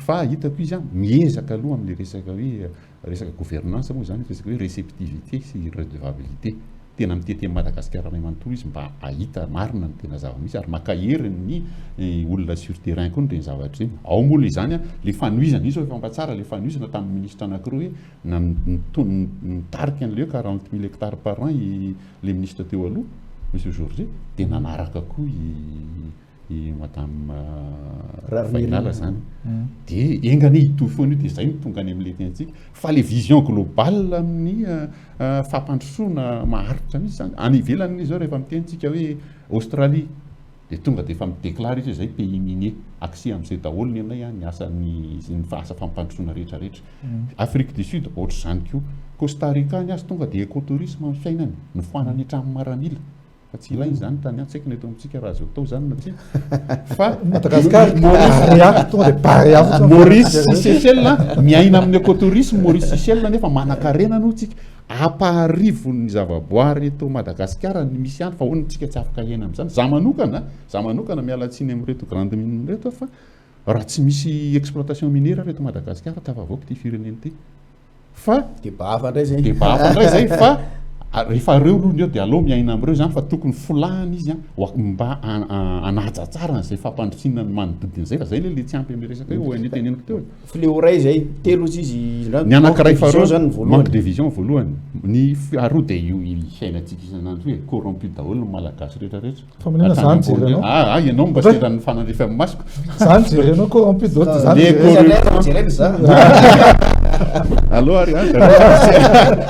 fa hitako izy miezaka aloha amin'le resaka hoe resaka gouvernance moa zany resaka hoe réceptivité sy redevabilité tena mitety Madagasikara ray manontolo izy mba ahita marina ny tena zava-misy ary makahery ny olona sur terrain koa ny zavatra iny. Ao mola izany a le fanoizana izy efa tsara le fanoizana tamin'ny ministre anankiroa hoe na nitarika an'leo 40 000 hectares par an le ministre teo aloha monsieur Georges dia nanaraka koa i madame Fainala zany dia engany hitovy foana io dia izay no tonga any amin'ilay tentsika fa le vision globale amin'ny fampandrosoana maharitra mihitsy zany any ivelany zao rehefa mitentsika hoe Australie dia tonga dia efa midéclare izy izay pays minier accès amin'izay daholo ny anay ny asany asa fampandrosoana rehetrarehetra. Afrique du Sud ohatr'izany koa. Costa Rica ny azy tonga dia écotourisme amin'ny fiainany ny foanany hatramin'ny maranila fa tsy ilainy zany tany any tsaika ny eto amintsika raha azo atao zany na tsy fa Maurice sy Seychelles miaina amin'ny écotourisme Maurice sy Seychelles nefa manan-karena no tsika apaharivo ny zavaboary eto Madagasikara ny misy any fa hono tsika tsy afaka iaina amin'izany za manokana miala tsiny amin'reto grande mine reto fa raha tsy misy exploitation minière reto Madagasikara tafavoaka ty fireneny ty fa débat indray zay fa rehefa reo aloha eo dia aloha miaina amin'ireo zany fa tokony folahany izy mba anaja tsara n'izay fampandrosinana ny manodidina fa zay le tsy ampy amin'ny resaka hoe ny teneniko teo fléau ray zay telo izy ny anankiray faharoa manque de vision voalohany ny aroa dia io fiainantsika isanandro hoe corrompu daholo ny malagasy rehetrarehetra famanana zany jerenao ianao mba seran'ny fanandrefany masoko zany jerenao corrompu d'autres zany allo ary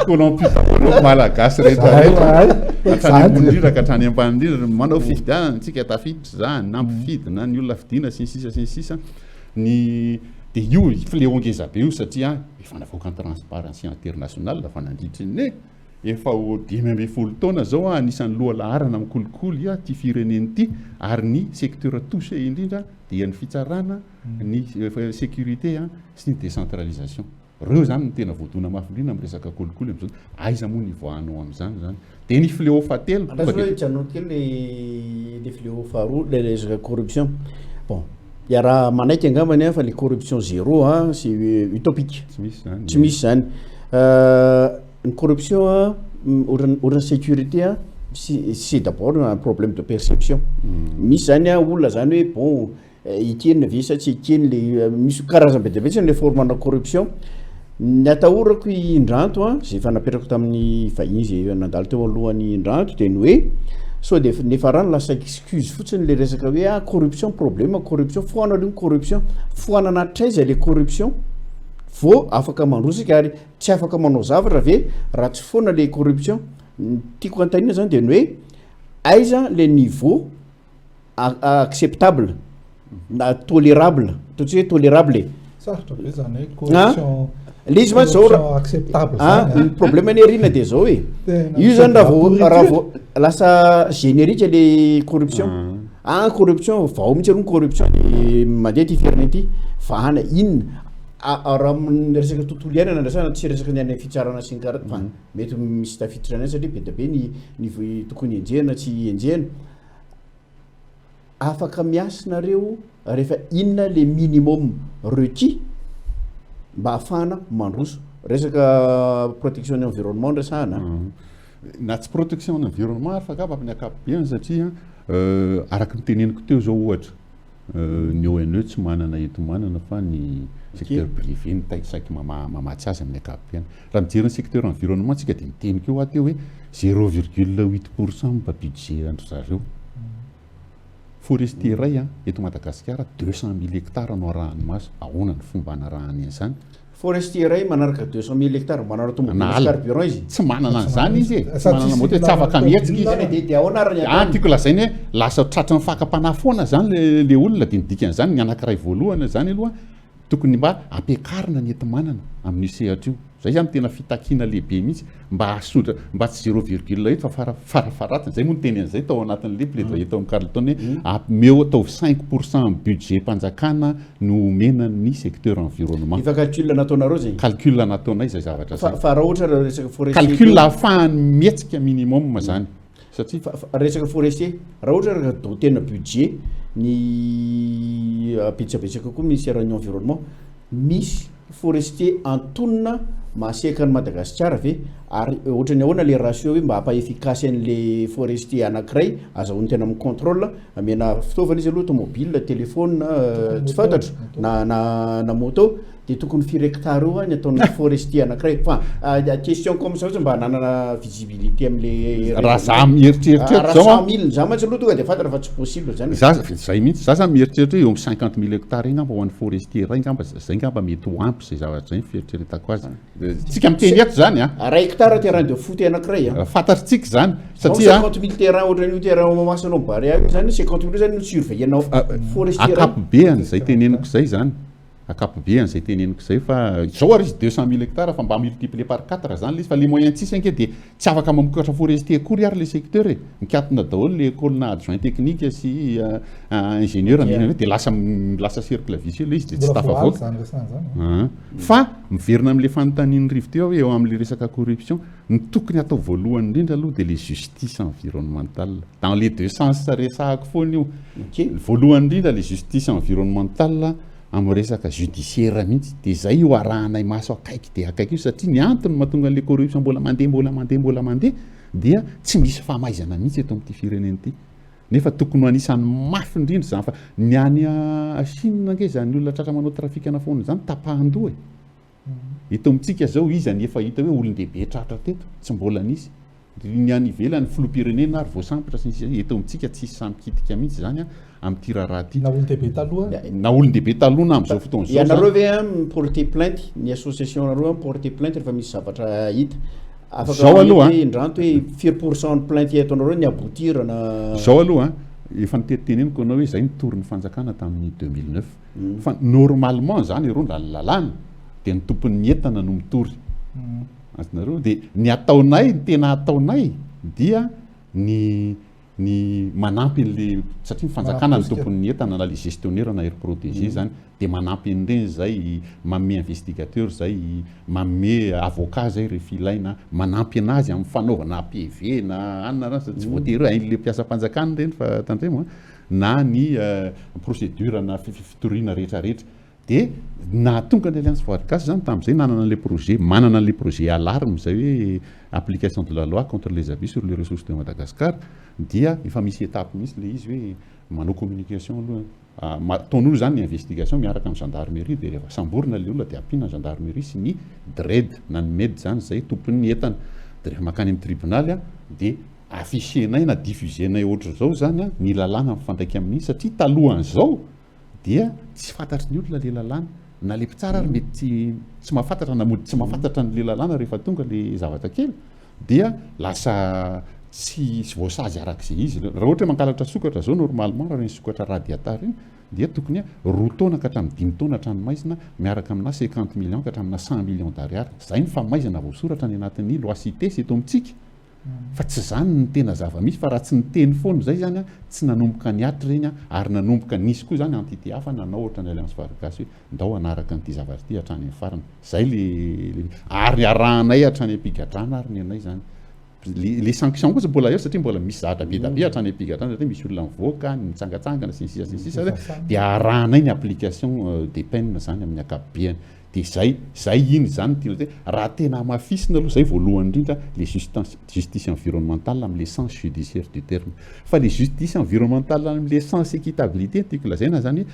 corrompu daholo malagasy rehetrarehetra hatrany ampanindrira manao fifidianana tsika tafiditra zany na mpifidy na ny olona fidina sy ny sisa ny dia io fléau ngeza be io satria efa navoaka ny transparency international fa nandritra ny efa 10 taona zao anisan'ny loha laharana mikolikoly ty fireneny ty ary ny secteur touché indrindra dia ny fitsarana ny sécurité sy ny décentralisation reo zany ny tena voadona mafindrina amin'ny resaka kolikoly am'izao aiza moa ny voanao amin'izany zany dia ny fléau fatelo le fléau faharoa le resaka corruption bon il y raha manaiky angambany fa le corruption zéro c'est utopique tsy misy zany ny corruption oran'ny sécurité c'est d'abord un problème de perception misy zany olona zany hoe bon ikeny ve sa tsy ikeny le misy karazana be dia be tsiny le formana corruption ny atahorako indranto zay efa napetrako tamin'ny vahiny zay nandalo teo alohan'ny indranto dia ny hoe so dia nefa rano lasa excuse fotsiny le resaka hoe corruption problème corruption foana reo corruption foanana traiza le corruption vo afaka mandrosika ary tsy afaka manao zavatra ve raha tsy foana le corruption tiako antanina zany dia ny hoe aiza le niveau acceptable na tolérable totsy hoe tolérable sarotra be zany hoe corruption le izy matsy zao acceptable ny problème ny arina dia zao hoe io zany raha vao lasa générique le corruption corruption vao mihitsy aro ny corruption mandeha ty fireneny ty fa ana inona raha resaka tontolo iainana andrasana tsy resaka ny any fitsarana sy ny kara fa mety misy tafiditra any satria be da be ny tokony enjehana tsy enjehana afaka miasinareo rehefa inona le minimum requis mba ahafahana mandroso resaka protection ny environnement ndrasahana na tsy protection ny environnement afaka amin'ny akapobeany satria araka niteneniko teo zao ohatra ny ONE tsy manana eto manana fa ny secteur privé ny taisaiky mamatsy azy amin'ny akapobeany raha mijery ny secteur environnement tsika dia mitenika eo ateo hoe 0,8% mba budget andro zareo forestier ray eto Madagasikara 200 000 hectares no arahanymaso ahoana ny fomba anarahany an'izany forestier ray manaraka 200 000 hectares manara tomobile carburant izy tsy manana an'izany izy tsy manana moto tsy afaka mihetsika izy dia ao anarany tiako lazainy hoe lasa tratry ny fakapanafoana zany le olona dia nidika an'izany ny anankiray voalohany zany aloha tokony mba ampiakarina ny enti-manana amin'ny sehatra io zay zany tena fitakiana lehibe mihitsy mba asotra mba tsy 0,8 fa farafaratiny zay moa ny teny an'izay tao anatin'le plaidoyer tao amin'ny Carleton hoe meo atao 5% budget mpanjakana no menany secteur environnement efa calcul nataonareo zay calcul nataonay zay zavatra zay fa raha ohatra resaka forestier calcul ahafahany mihetsika minimum zany satria resaka forestier raha ohatra tena budget ny betsabetsaka koa ministère ny environnement misy forestier antonona maseka ny Madagasikara ve ary ohatra ny ahoana le ratio hoe mba hampaefficace an'le forestier anankiray azahoany tena amin'ny contrôle amena fitaovana izy aloha automobile téléphone tsy fantatra na moto de tokony firy hectare io ny ataon'ny forestier anankiray fa question comme ça mba hananana visibilité am'le raha za mieritreritra zao 100 000 za mantsy aloha tonga de fantatra fa tsy possible zany zay mihitsy za mieritreritra eo amin'ny 50 000 hectares ngamba ho an'ny forestier ray ngamba zay ngamba mety ho ampy zay zavatra zay fieritreretako azy tsika miteny eto zany ray hectare terrain de foot anankiray fantatritsika zany satria 50 000 terrain ohatra ny terrain mamasonao barea zany 50 000 zany no surveillanao forestier akapobeany zay teneniko zay zany akapobeany zay teneniko zay fa zao ary izy 200 000 hectares fa mba multiplier par 4 zany izy fa le moyen tsisy anke de tsy afaka mamokatra forestier akory ary le secteur e mikatona daholo le école na adjoint technique sy ingénieur mihina de lasa cercle vicieux le izy de tsy tafavoaka fa miverina am'le fanontaniany rivo teo eo am'le resaka corruption ny tokony atao voalohany indrindra aloha de le justice environnementale dans les deux sens resahako foana io voalohany indrindra le justice environnementale amin'ny resaka judiciaire mihitsy de zay io arahanay maso akaiky de akaiky io satria ny antony mahatonga an'le corruption mbola mandeha dia tsy misy famaizana mihitsy eto amin'ity firenena ity nefa tokony ho anisan'ny mafy indrindra zany fa ny any Chine ange zany olona tratra manao trafikana foana zany tapahan-doha eto amintsika zao izy any efa hita hoe olon-dehibe tratra teto tsy mbola nisy ny any ivelany filoham-pirenena ary voasambotra sy eto amintsika tsisy sampikitika mihitsy zany amin'ity raharaha ty na olon-dehibe taloha na olon-dehibe taloha na am'izao fotoana zao ianareo ve porter plainte ny association nareo porter plainte rehefa misy zavatra hita zao aloha indranto hoe 5% ny plainte ataonareo ny aboutir na zao aloha efa niteneniko anao hoe zay nitory ny fanjakana tamin'ny 2009 fa normalement zany ero lalàna de ny tompon'ny entana no mitory atinareo de ny ataonay ny tena ataonay dia ny manampy an'le satria mifanjakana ny tompon'ny entana na le gestionnaire na aire protégé zany de manampy an'ireny zay manome investigateur zay manome avocat zay rehefa ilaina manampy anazy amin'ny fanaovana PV na anona tsy voatery ain'le mpiasam-panjakana reny fa tandremo na ny procédure na fitoriana rehetrarehetra de na tonga ny alliance voarikasy zany tamin'izay manana an'le projet alarme zay hoe application de la loi contre les abus sur les ressources de Madagascar dia efa misy étape misy le izy hoe manao communication aloha ataon'olo zany ny investigation miaraka amin'ny gendarmerie de rehefa samborina le olona de ampiana gendarmerie sy ny DRED na ny MED zany zay tompon'ny entana de rehefa makany amin'ny tribunal de affichenay na diffusenay ohatra zao zany ny lalàna mifandraiky amin'iny satria talohan'izao dia tsy fantatry ny olona le lalàna na le mpitsara ary mety tsy mahafantatra na mody tsy mahafantatra n'le lalàna rehefa tonga le zavatra kely dia lasa tsy voasazy arak'izay izy raha ohatra hoe mankalatra sokatra zao normalement raha ny sokatra radiatar iny dia tokony 2 taona ka hatramin'ny 5 taona hatranomaizina miaraka amina 50 millions ka hatramina 100 millions d'ariary zay ny famaizana voasoratra ny anatin'ny loi cité sy eto amintsika fa tsy zany ny tena zava-misy fa raha tsy niteny foana zay zany tsy nanomboka ny atra reny ary nanomboka nisy koa zany entité hafa nanao ohatra ny alliance voarikasy hoe ndao anaraka n'ity zavatra ity hatrany amin'ny farany zay le ary arahanay hatrany ampigadrana ary ny anay zany le sanction koa mbola eo satria mbola misy zavatra be da be hatrany ampigadrana satria misy olona mivoaka ny mitsangatsangana sy ny sisa de arahanay ny application des peines zany amin'ny akapobeany de zay iny zany tiana hoe raha tena mafisina aloha zay voalohany indrindra le justice environnementale amin'le sens judiciaire du terme fa le justice environnementale amin'le sens équitabilité tiako lazaina zany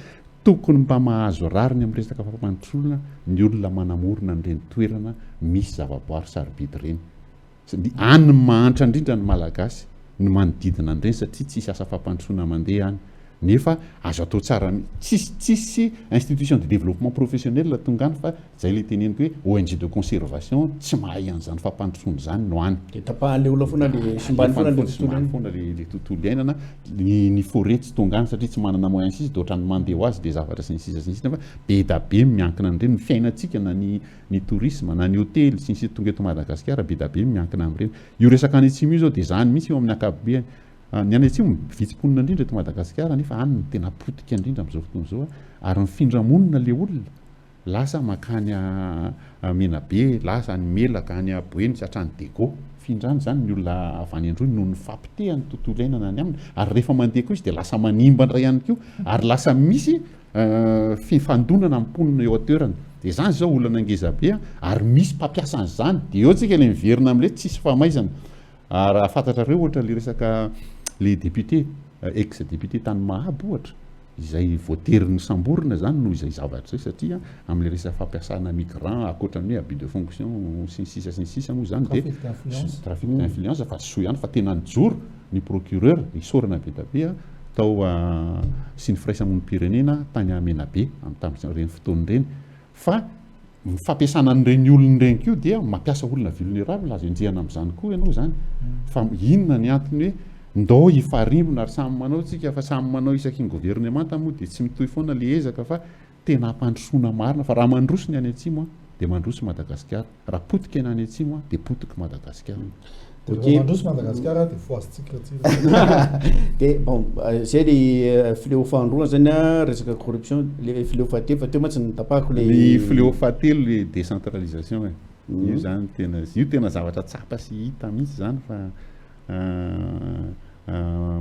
tokony mba mahazo rariny amin'ny resaka fampandrosolona ny olona manamorona an'ireny toerana misy zavaboary sarobidy reny any ny mahantra indrindra ny malagasy ny manodidina an'ireny satria tsisy asa fampandrosoana mandeha any nefa azo atao tsara tsisy institution de développement professionnel tonga any fa zay le teneniko hoe ONG de conservation tsy mahay an'izany fampandrosoana zany no any de tapahan'le olona foana le simbany foana le tontolo iainana ny forêt tsy tonga any satria tsy manana moyen sisy de ohatrany mandeha ho azy de zavatra sy ny sisa sy ny sisa fa be da be miankina an'ireny ny fiainantsika na ny tourisme na ny hôtely sy ny sisa tonga eto Madagasikara be da be miankina amin'ireny io resaka any atsimo io zao de zany mihitsy eo amin'ny akapobeany ny any atsimo vitsim-ponina indrindra eto Madagasikara nefa any ny tena potika indrindra amin'izao fotoana zao ary ny findramonina le olona lasa makany Menabe lasa ny Melaka any Boeny sy hatrany Dego findrany zany ny olona avy any androny no ny fampitehany tontolo iainana any aminy ary rehefa mandeha koa izy de lasa manimba indray ihany koa ary lasa misy fifandonana amponina eo atoerana dia zany zao olana angezabe ary misy mpampiasa an'izany dia eo tsika le miverina amin'le tsisy famaizana raha fantatrareo ohatra le resaka le député ex député tany Mahabo ohatra izay voaterin'ny samborina zany noho izay zavatra zay satria amin'le resaka fampiasana migrant akoatra ny hoe abus de fonction sy ny sisa moa zany dia trafic d'influence fa tsy so ihany fa tena nijoro ny procureur isorana be da be tao sy ny firaisamonim-pirenena tany Menabe tamin'ireny fotoana ireny fa ny fampiasana an'ireny olona ireny koa dia mampiasa olona vulnérable azo enjehana amin'izany koa ianao zany fa inona ny antony hoe ndao hifarimbona ary samy manao tsika fa samy manao isaky ny gouvernemanta moa dia tsy mitohy foana le ezaka fa tena hampandrosoana marina fa raha mandroso ny any atsimo dia mandroso Madagasikara raha potika ny any atsimo dia potika Madagasikara. mandroso Madagasikara dia foasitsika dia bon zay le fléau fahandroana zany resaka corruption le fléau fahatelo fa teo ma tsy nitapahako le fléau fahatelo le décentralisation io zany tena zavatra tsapa sy hita mihitsy zany fa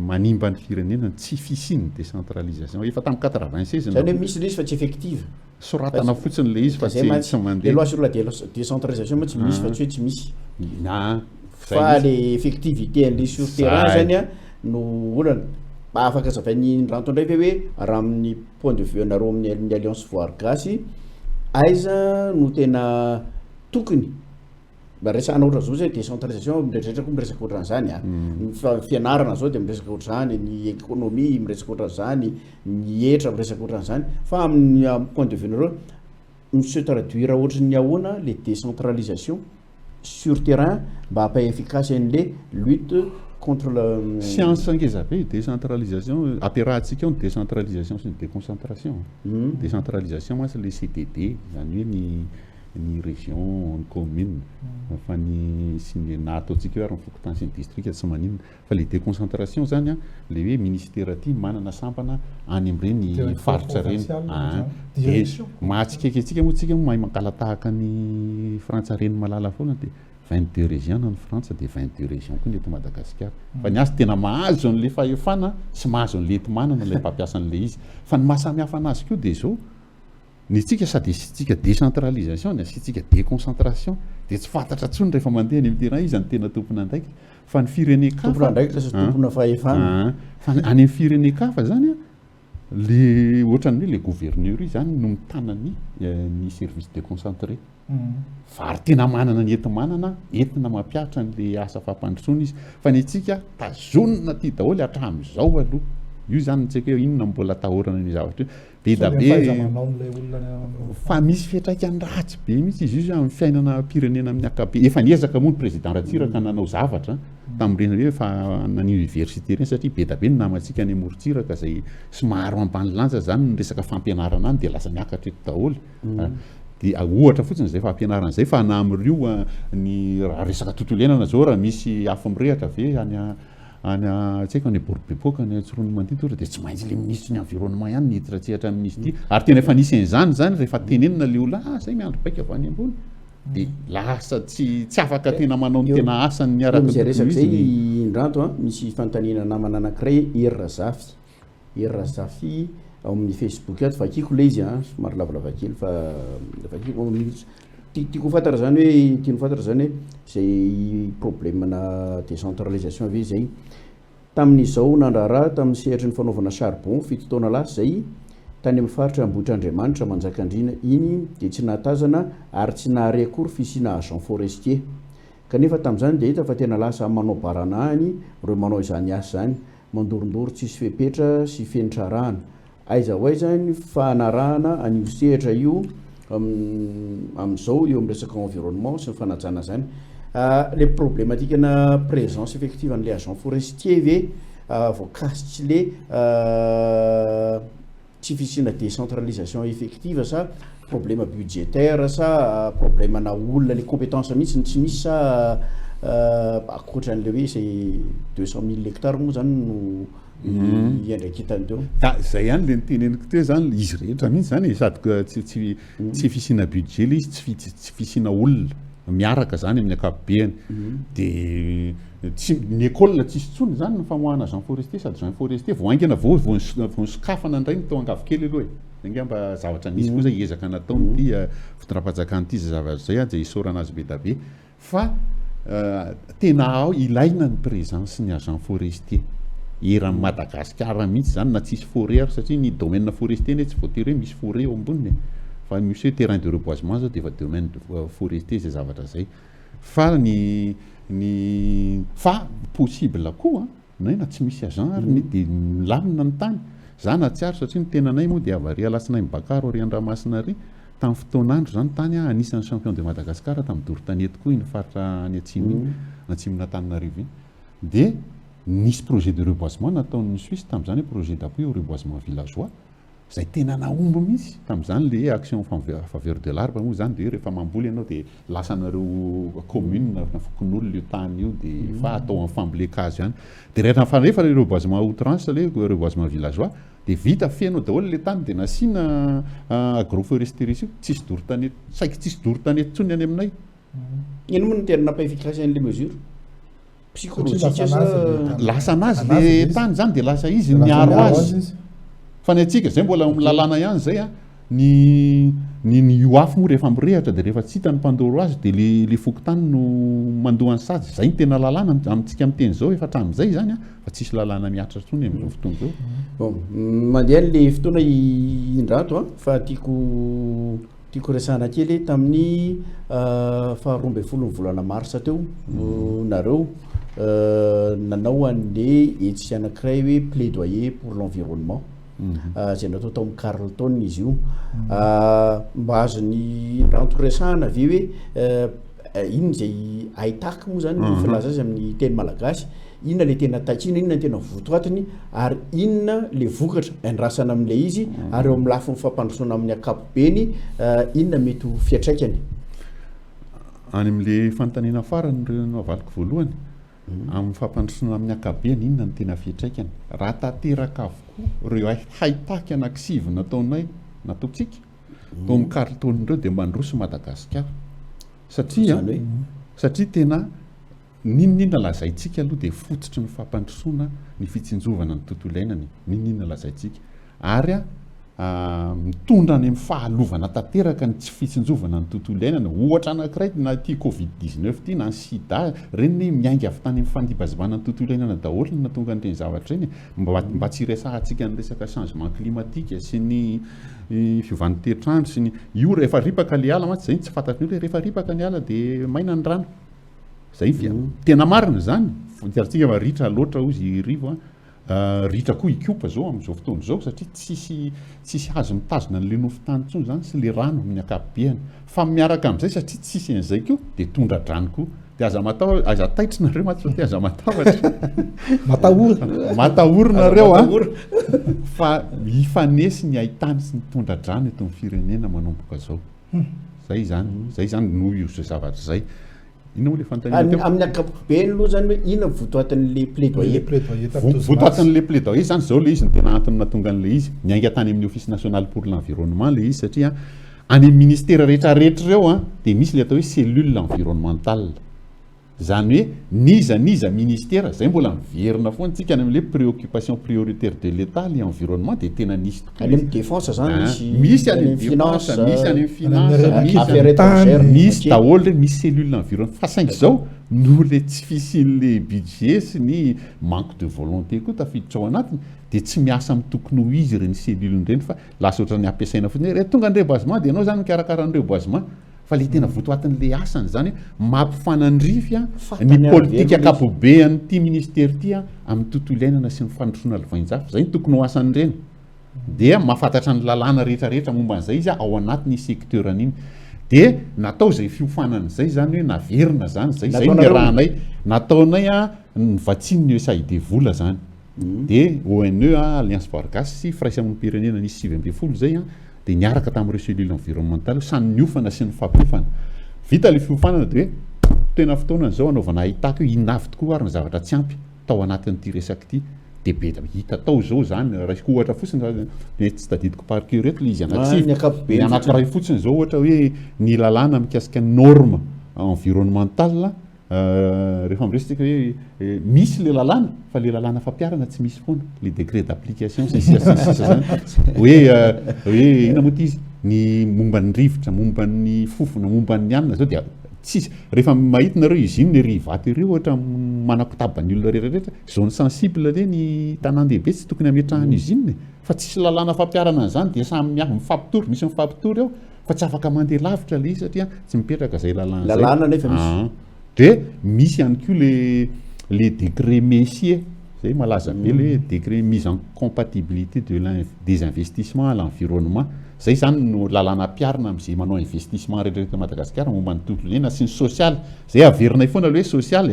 manimba ny firenena tsy fisiny décentralisation efa tamin'ny 96 zany hoe misy le izy fa tsy effective soratana fotsiny le izy fa tsy mandeha le loi sur la décentralisation ma tsy misy fa tsy hoe tsy misy fa le effectivité an'le sur terrain zany no olana afaka zavainy ranto indray ve hoe raha amin'ny point de vue anareo amin'ny alliance voire gasy aiza no tena tokony mba resahana ohatra zao zay décentralisation mirehetrarehetra koa miresaka ohatran'izany fianarana zao dia miresaka ohatran'izany ny économie miresaka ohatran'izany ny hetra miresaka ohatran'izany fa amin'ny point de vue nareo monsieur traduire ohatra ny ahoana le décentralisation sur terrain mba hampa efficace an'le lutte contre la science angezabe décentralisation apérahantsika eo ny décentralisation sy ny déconcentration décentralisation masy le CDD zany hoe ny région ny commune fa ny sy ny nataontsika hoe ary mifokotany sy ny district tsy maninona fa le déconcentration zany le hoe ministère aty manana sampana any amin'ireny faritra reny mahatsikaketsika moa tsika mahay mankala tahaka ny frantsa reny malala foana dia 22 régions ny Frantsa dia 22 régions koa ny eto Madagasikara fa ny azy tena mahazo an'le fahefana sy mahazo an'le enti-manana ilay mpampiasa an'le izy fa ny mahasamihafa anazy koa dia zao ny tsika sady isitsika décentralisation ny asitsika déconcentration dia tsy fantatra tsony rehefa mandeha ny amin'ny terrain izy ny tena tompona andraikitra fa ny firenen-kafa tompona fahefana fa any amin'ny firenen-kafa zany le ohatran'ny hoe le gouverneur zany no mitana ny service déconcentré fa ary tena manana ny enti-manana entina mampiatra n'le asa fampandrosoana izy fa ny tsika tazonina ty daholo hatramin'izao aloha io zany ntsika hoe inona mbola tahorana ny zavatra be da be fa misy fiantraikany ratsy be mihitsy izy io amin'ny fiainana pirenena amin'ny akabe efa niezaka moa ny président Ratsiraka nanao zavatra tamin'ireny hoe fa nany université reny satria be da be ny namantsika any Morontsiraka zay somaro ambany lanja zany ny resaka fampianarana any dia lasa miakatra eto daholo dia ohatra fotsiny zay fampianarana zay fa na amin'io ny resaka tontolo iainana zao raha misy afo mirehatra ve any tsy haiko any boribepoka ny tsirony mandito ohatra dia tsy maintsy le ministre ny environnement ihany niditra tsehatra ministre ity ary tena efa nisy an'izany zany rehefa tenenina le olona zay miandro baika avy any ambony dia lasa tsy afaka tena manao ny tena asany miaraka resaka zay indranto misy fanontaniana namana anankiray Ira Zafy ao amin'ny Facebook ato vakiko le izy somary lavalava kely fa vakiko tiako fantatra zany hoe tiano fantatra zany hoe zay problème-na décentralisation ve zay tamin'izao nandraraha tamin'ny sehatra ny fanaovana charbon fito taona lasa zay tany amin'ny faritra Ambohitrandriamanitra Manjakandriana iny dia tsy nahatazana ary tsy nahare akory fisina agent forestier kanefa tamin'izany dia hita fa tena lasa manao barana any reo manao izany asa zany mandorondoro tsisy fepetra sy fenitrarahana aiza ho aiza ny fanarahana an'io sehatra io amin'izao eo amin'ny resaka environnement sy ny fanajana zany le problématique na présence effective an'le agent forestier ve voakasitsy le tsy fisina décentralisation effective sa problème budgétaire sa problème na olona le compétence mihitsy tsy misy sa akoatran'le hoe zay 200 000 hectares moa zany no iandraiky hitany teo zay ihany le niteneniko teo zany izy rehetra mihitsy zany sady tsy fisina budget le izy tsy fisina olona miaraka zany amin'ny akapobeany dia ny école tsisy tsony zany ny famoahana agent forestier sady agent forestier voaingana vonisokafana indray ny tao angavy kely aloha angamba zavatra nisy koa zay ezaka nataony ty fitondram-panjakana ty zay zavatra zay de isorana azy be da be fa tena ao ilaina ny présence ny agent forestier eran'ny Madagasikara mihitsy zany na tsisy forêt ary satria ny domaine forestier ny tsy voatery hoe misy forêt eo amboniny fa misy hoe terrain de reboisement zao de efa domaine forestier zay zavatra zay fa fa possible koa na tsy misy agent ary ny de milamina ny tany zana tsy ary satria ny tenanay moa de avaria lasinay Bakaro ary Andramasina ary tamin'ny fotoanandro zany tany anisan'ny champion de Madagasikara tamin'ny Dorotanety koa iny faritra any atsimina Antananarivo iny de nisy projet de reboisement nataon'ny Suisse tamin'izany projet d'appui au reboisement villageois zay tena naomby mihitsy tamin'izany le action faveur de l'arbre moa zany de rehefa mamboly ianao de lasanareo commune nafokon'olona io tany io de fa atao amin'ny fambolekazo ihany de rehefa le reboisement outrance le reboisement villageois de vita fenao daholo le tany de nasina agroforesterie io tsisy Dorotanety saiky tsisy Dorotanety tsony any aminay ino moa ny tena nampa efficace an'le mesure psychologique lasa anazy le tany zany de lasa izy miaro azy fa ny atsika zay mbola milalana ihany zay ny oafo moa rehefa mirehatra de rehefa tsy hita ny mpandoro azy de le fokotany no mandoa ny sady zay ny tena lalana amintsika miteny zao efa hatramin'izay zany fa tsisy lalana miatra tsony amin'izao fotoana zao bon mandeha le fotoana indrato fa tiako resahana kely tamin'ny faharoa ambin'ny folo ny volana marsa teo nareo nanao an'le etsy anankiray hoe plaidoyer pour l'environnement zay natao tao amin'ny Carleton izy io mba azony rantoresahana ve hoe ino zay ahitaka moa zany filaza azy amin'ny teny malagasy inona le tena takina inona ny tena votoatiny ary inona le vokatra andrasana amin'le izy ary eo amin'ny lafiny fampandrosoana amin'ny ankapobeny inona mety ho fiatraikany any amin'le fanontaniana farany no avaliko voalohany amin'ny fampandrosoana amin'ny ankapobeny inona ny tena fiatraikany raha tanteraka avokoa reo haitaky anankisivy nataonay nataontsika tao amin'ny Carleton reo de mandroso Madagasikara satria tena ninona lazaintsika aloha de fototry ny fampandrosoana ny fitsinjovana ny tontolo iainany ninona lazaintsika ary mitondra any amin'ny fahalovana tanteraka ny tsy fitsinjovana ny tontolo iainana ohatra anankiray na ty Covid-19 ty na ny sida reny miainga avy tany amin'ny fandibazibana ny tontolo iainana daholo na tonga an'ireny zavatra iny mba tsy resahantsika ny resaka changement climatique sy ny fiovan'ny toetrandro sy ny io rehefa ripaka le ala matsy zay tsy fantatry ny hoe rehefa ripaka ny ala de maina ny rano zay tena marina zany tiarintsika fa ritra loatra ozy rivo ritra koa ikopa zao amin'izao fotoana zao satria tsisy hazo mitazona n'le nofo-tany tsony zany sy le rano amin'ny ankapobeny fa miaraka amin'izay satria tsisy an'izay koa de tondra drano koa de aza taitrynareo matsy te aza matahotra matahorynareo fa ifanesy ny ahitany sy ny tondra drano eto amin'ny firenena manomboka zao zay zany no io zay zavatra zay ino le fanontaniana amin'ny ankapobeny aloha zany hoe inona votoatin'le plaidoyer votoatin'le plaidoyer zany zao le izy ny tena antony natonga an'le izy miainga tany amin'ny office national pour l'environnement le izy satria any amin'ny ministère rehetrarehetra reo de misy le atao hoe cellule environnementale zany hoe niza ministère zay mbola miverina foana tsika any amin'le préoccupation prioritaire de l'état le environnement de tena nisy any amin'ny défense zany misy any finance misy daholo re misy cellule environnement fa saingy zao no le tsy fisin'le budget sy ny manque de volonté koa tafiditra ao anatiny de tsy miasa amin'ny tokony ho izy reny cellule reny fa lasa ohatrany ampiasaina fotsiny re tonga ny reboisement de ianao zany mikarakara ny reboisement fa le tena votoatin'le asany zany mampifanandrifya ny politika akapobe an'ity ministère ty amin'ny tontolo iainana sy ny fandrosoana lovainjafy zay ny tokony ho asany reny de mahafantatra ny lalàna rehetrarehetra momba an'izay izy ao anatin'ny secteur an'iny de natao zay fiofanan'izay zany hoe naverina zany zay ny rahanay nataonay nyvatsiny ny USAID vola zany de ONE Alliance Vargas sy firaisamon'ny pirenena nisy 9 zay de niaraka tamin'ireo cellule environnementale samy niofana sy ny fampiofana vita le fiofanana de hoe tena fotoana zao anaovana ahitaka hoe inavy tokoa ary ny zavatra tsy ampy tao anatin'ity resaky ty de be hita tao zao zany raha ohatra fotsiny tsy tadidiko par cœur eto le izy anankiray fotsiny zao ohatra hoe ny lalàna mikasika norme environnementale rehefa miresitsika hoe misy le lalàna fa le lalàna fampiarana tsy misy foana le degré d'application sisa zany hoe ina moa ty izy ny momba ny rivotra momba ny fofona momba ny anina zao dia tsisy rehefa mahitinareo iziny le rivato ireo ohatra manakotaba ny olona rehetrarehetra zone sensible le ny tanàn-dehibe tsy tokony ametrahany iziny fa tsisy lalàna fampiarana an'izany dia samy mifampitory misy mifampitory eo fa tsy afaka mandeha lavitra le izy satria tsy mipetraka zay lalàna nefa misy dia misy ihany koa le degré messier zay malaza be le degré mise en compatibilité des investissements à l'environnement zay zany no lalàna ampiarina am'izay manao investissement rehetrarehetra Madagasikara momba ny tontolo iainana sy ny social zay averinay foana le hoe social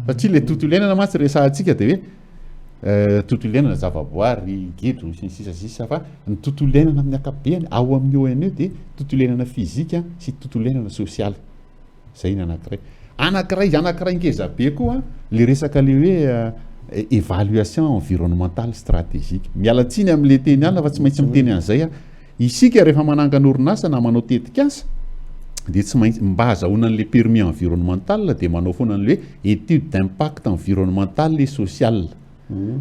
satria le tontolo iainana mantsy resahantsika dia hoe tontolo iainana zavaboary gedro sy ny sisa fa ny tontolo iainana amin'ny akabeany ao amin'ny ONE dia tontolo iainana fizika sy tontolo iainana social zay ny anankiray ngeza be koa le resaka le hoe évaluation environnementale stratégique mialatsiny amin'le teny alina fa tsy maintsy miteny an'izay isika rehefa manangana orinasa na manao tetikasa dia tsy maintsy mba azahoana an'le permis environnemental dia manao foana an'le étude d'impact environnemental et social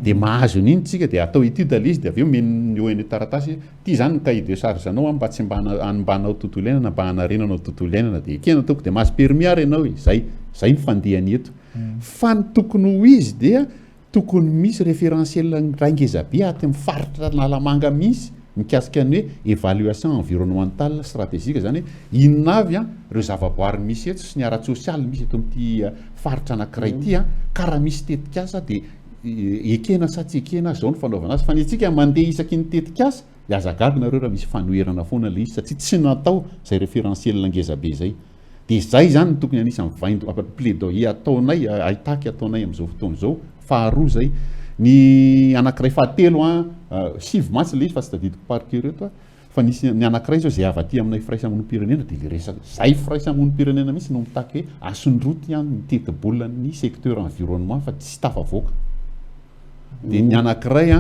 dia mahazo n'iny tsika dia atao étude le izy dia avy eo meny ONE taratasy ty zany ny cahier de charge anao mba tsy mba hanao tontolo iainana mba hanarenanao tontolo iainana dia kena toko dia mahazo permis ary ianao zay ny fandehany eto fa ny tokony ho izy dia tokony misy référentiel raingeza be aty amin'ny faritra nalamanga misy mikasika ny hoe évaluation environnementale stratégique zany hoe inona avy ireo zavaboary misy eto sy ny ara sosialy misy eto amin'ity faritra anankiray ity ka raha misy tetikasa dia ekena sa tsy ekena zao ny fanaovana azy fa ny atsika mandeha isaky ny tetikasa dia azagadinareo raha misy fanoherana foana le izy satria tsy natao zay référentiel ngeza be zay dia zay zany tokony anisany vaindo plaidoyer ataonay ahitaky ataonay amin'izao fotoana zao faharoa zay ny anankiray fahatelo sivy mantsy le izy fa tsy tadidiko parker eto fa nisy ny anankiray zao zay avaty aminay firaisamonim-pirenena dia le resaka zay firaisamonim-pirenena misy no mitaky hoe asondroty mitety-bolina ny secteur environnement fa tsy tafavoaka dia ny anankiray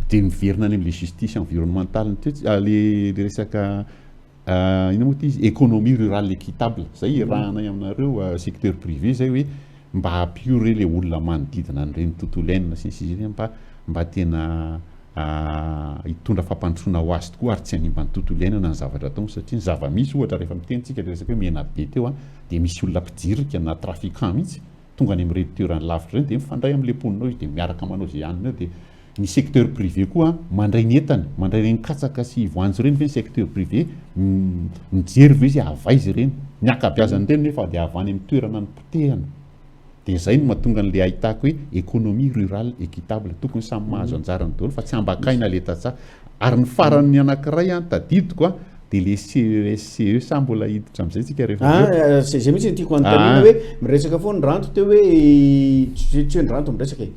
dia miverina any amin'le justice environnementale le resaka ina moa ty izy économie rurale équitable zay irahanay aminareo secteur privé zay hoe mba hampiory le olona manodidina an'ireny tontolo iainana sy ny mba tena hitondra fampandrosoana ho azy tokoa ary tsy hanimba ny tontolo iainana ny zavatra atao satria ny zava-misy ohatra rehefa mitentsika resaka hoe mena be teo dia misy olona mpidirika na trafiquant mihitsy tonga any amin'ny reditoerany lavitra reny dia mifandray amin'le mponina izy dia miaraka manao zay anina eo dia ny secteur privé koa mandray ny entany mandray reny katsaka sy voanjo reny ve ny secteur privé mijery ve izy avay izy reny ny akabiazany reny nefa dia avany amin'ny toerana ny potehana dia zay no mahatonga an'le ahitako hoe économie rurale équitable tokony samy mahazo anjarany daholo fa tsy ambakaina le tatsa ary ny faran'ny anankiray tadidiko dia le CESCE sa mbola hiditra amin'izay tsika rehefa zay mihitsy tiako anotaniana hoe miresaka foa ny ranto teo hoe tsy hoe ny ranto miresaka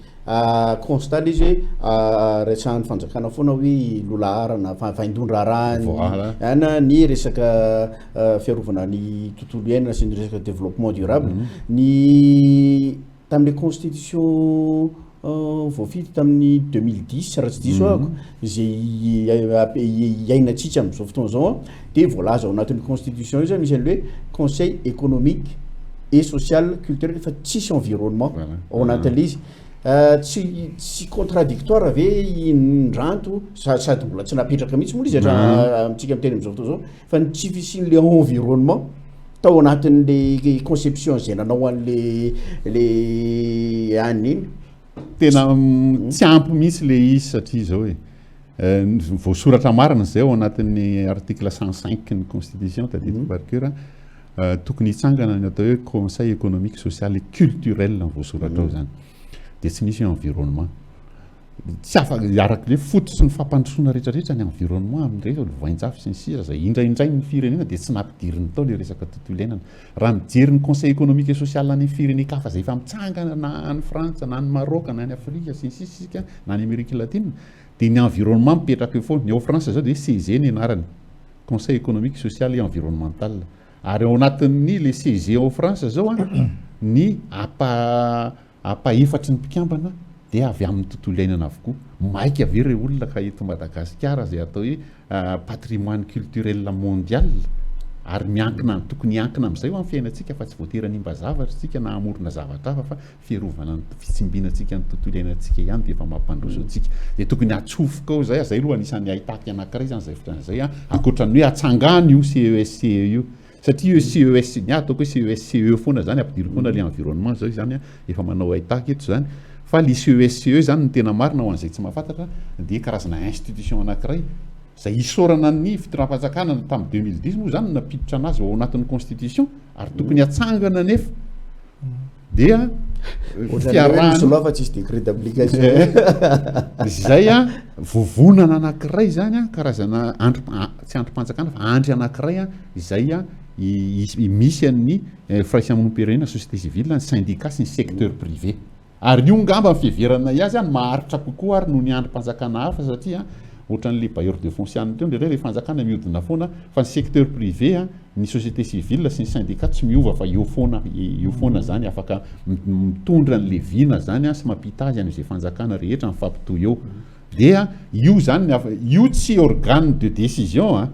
constat le izy hoe resahan'ny fanjakana foana hoe lolaharana faindondra rany ana ny resaka fiarovana ny tontolo iainana sy ny resaka développement durable ny tamin'le constitution voafity tamin'ny 2010 raha tsy diso ako zay iainatsika amin'izao fotoana zao dia voalaza ao anatin'ny constitution io zany misy an'le hoe conseil économique et social culturel fa tsisy environnement ao anatin'le izy tsy contradictoire ve indranto sady mbola tsy napetraka mihitsy moa izy amitsika miteny amin'izao fotoana zao fa ny tsy fisin'le environnement tao anatin'le conception zay nanao an'le aniny tena tsy ampy mihitsy le izy satria zao hoe voasoratra marina zay ao anatin'ny article 105 ny constitution tadidiko parker tokony hitsangana ny atao hoe conseil économique social et culturel ny voasoratra ao zany dia tsy misy environnement tsy araka le fototsy ny fampandrosoana rehetrarehetra ny environnement amin'ireo voainjafy sy ny sisa zay indraindray ny firenena dia tsy nampidiriny tao le resaka tontolo iainana raha mijery ny conseil économique et social any firenekafa zay efa mitsangana na any frantsa na any maroka na any afrika sy ny sisisika na any amérique latine dia ny environnement mipetraka eo foana ny ao france zao dia CESE ny anarany conseil économique social et environnemental ary ao anatin'ny le CESE ao france zao ny apa-efatry ny mpikambana dia avy amin'ny tontolo iainana avokoa maika ave ireo olona ka eto Madagasikara zay atao hoe patrimoine culturel mondial ary miankina tokony hiankina amin'izay ho amin'ny fiainantsika fa tsy voaterany mba zavatra tsika na amorona zavatra hafa fa fiarovana ny fitsimbinantsika ny tontolo iainantsika ihany dia efa mampandroso antsika dia tokony atsofoka ao zay aloha anisan'ny ahitaky anankiray zany zay fotoana zay akoatran'ny hoe atsangany io CESCE io satria io CES ny ataoko hoe CESCE foana zany ampidiry foana le environnement zao zany efa manao ahitaky eto zany fa le CESCE zany ny tena marina ho an'izay tsy mahafantatra dia karazana institution anankiray zay isorana ny fitondram-panjakana tamin'ny 2010 moa zany napiditra anazy ao anatin'ny constitution ary tokony atsangana nefa dia fiarahana tsy isy décret d'application zay vovonana anankiray zany karazana tsy androm-panjakana fa andry anankiray izay misy an'ny firaisamonim-pirenena société civile ny syndicat sy ny secteur privé ary io ngamba ny fiheverana azy maharitra kokoa ary noho ny androm-panjakana hafa satria ohatran'le bailleur de foncier teo ndre le fanjakana mihodina foana fa ny secteur privé ny société civile sy ny syndicat tsy miova fa eo foana zany afaka mitondra n'le vina zany sy mampita azy an'izay fanjakana rehetra mifampitoy eo dia io zany io tsy organe de décision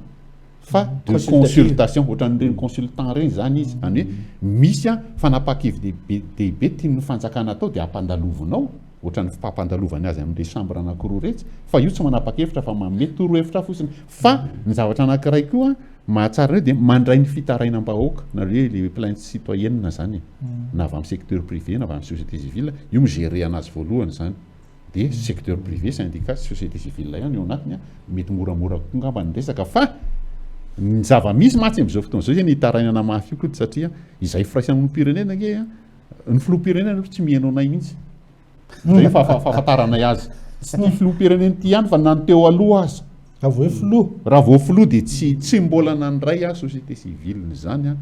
fa de consultation ohatran'ireny consultant reny zany izy zany hoe misy fanapakevy dehibe tian'ny fanjakana atao dia ampandalovinao ohatran'ny mpampandalovany azy amin'ny chambre anankiroa retsy fa io tsy manapa-kevitra fa mamety torohevitra fotsiny fa ny zavatra anankiray koa mahatsara reo dia mandray ny fitarainam-bahoaka na hoe le plainte citoyenne zany na avy amin'ny secteur privé na avy amin'ny société civile io migérer anazy voalohany zany dia secteur privé syndicat société civile ihany eo anatiny mety moramora kokoa ngamba ny resaka fa ny zava-misy matsy amin'izao fotoana zao zany hitarainana mafy io koa satria izay firaisamonim-pirenena ke ny filoham-pirenena tsy mihainao anay mihitsy zay fahafantaranay azy tsy ny filoham-pirenena ty ihany fa nany teo aloha azy raha vao filoha dia tsy mbola nandray société civile zany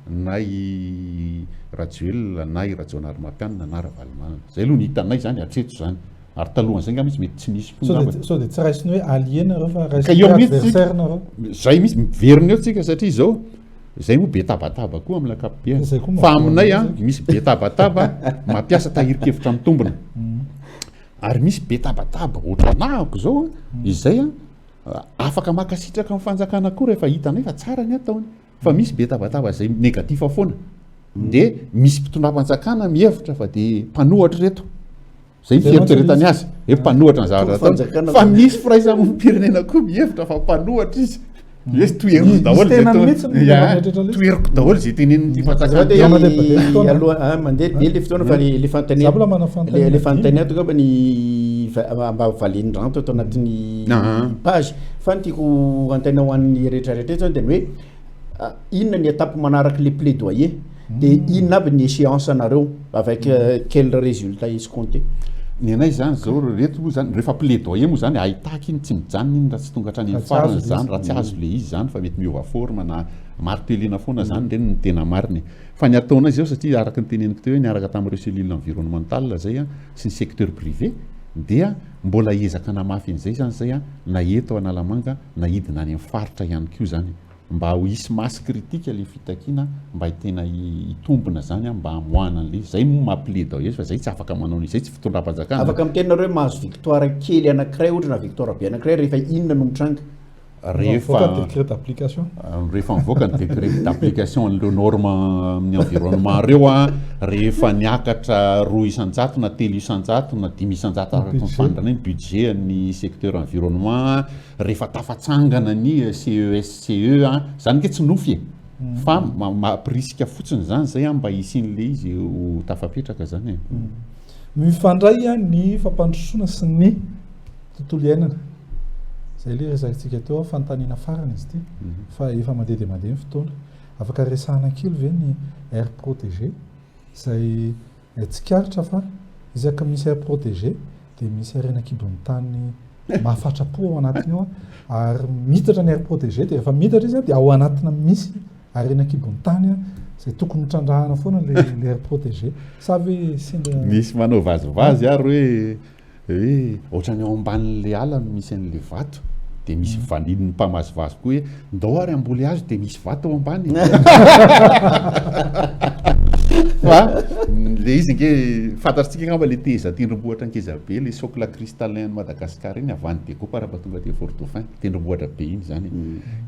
na i Rajoel na i Rajonary Mampianina na Ravalomanana zay aloha ny hitanay zany atreto zany ary talohan'izay nga misy mety tsy nisy so dia tsy raisiny hoe aliena reo fa ka eo adversaire nareo zay misy miverina eo tsika satria zao zay moa be tabataba koa amin'ny ankapobeny fa aminay misy be tabataba mampiasa tahirikevitra mitombona ary misy be tabataba ohatranahako zao izay afaka makasitraka amin'ny fanjakana koa rehefa hitanay fa tsara ny ataony fa misy be tabataba zay negatifa foana dia misy mpitondram-panjakana mihevitra fa dia mpanohatra reto zay mifieritreretany azy mpanohatra ny zavatra atao fa misy firaisamonim-pirenena koa mihevitra fa mpanohatra izy yes toeriko daholo toeriko daholo zay tenen'ny mandeha be le fotoana fa le fanontania to ngamba ny mba valen'ndrano atao anatin'ny page fa ny tiako antena ho an'ny rehetrarehetra zany dia ny hoe inona ny étape manaraka le plaidoyer dia inona aby ny échéance anareo avec quel résultat escompté ny anay zany zao reto moa zany rehefa plaidoyer moa zany ahitaky iny tsy mijanona iny raha tsy tonga hatrany ny farany zany raha tsy azo le izy zany fa mety miova forme na martelena foana zany reny ny tena mariny fa ny ataonay zao satria araka ny teneniko teo hoe niaraka tamin'ireo cellule environnemental zay sy ny secteur privé dia mbola ezaka namafy an'izay zany zay na eto Analamanga na hidina any amin'ny faritra ihany koa zany mba ho isy masy kritika le fitakiana mba tena hitombona zany mba hamoana an'le zay mampilaidoyer fa zay tsy afaka manao n'izay tsy fitondram-panjakana afaka mitenareo hoe mahazo victoire kely anankiray ohatra na victoire be anankiray rehefa inona no mitranga rehefa mivoaka ny décret d'application le norme amin'ny environnement reo rehefa niakatra 2 isanjato na 3 isanjato na 5 isanjato araka ny fandrana iny budget ny secteur environnement rehefa tafatsangana ny CESCE zany ke tsy nofy fa mampirisika fotsiny zany zay mba hisin'le izy ho tafapetraka zany mifandray ny fampandrosoana sy ny tontolo iainana zay le resakantsika teo fanontaniana farany izy ty fa efa mandeha dia mandeha ny fotoana afaka resahana kely ve ny aire protégé zay tsikaritra fa izaka misy aire protégé dia misy arenakibon'ny tany mahafatra-po ao anatiny ao ary mitatra ny aire protégé dia rehefa mitatra izy dia ao anatina misy arenakibon'ny tany zay tokony mitrandrahana foana le aire protégé sa ve sendra misy manao vazivazy ary hoe ohatrany ao ambanin'le ala no misy an'le vato dia misy vaniny mpamazivazy koa hoe ndao ary amboly azy dia misy vato ao ambany fa le izy nge fantatsika ngamba le teza tendrombohatra ankezabe le socle cristallin Madagascar iny avany de koa raha tonga de Fort Dauphin tendrombohatra be iny zany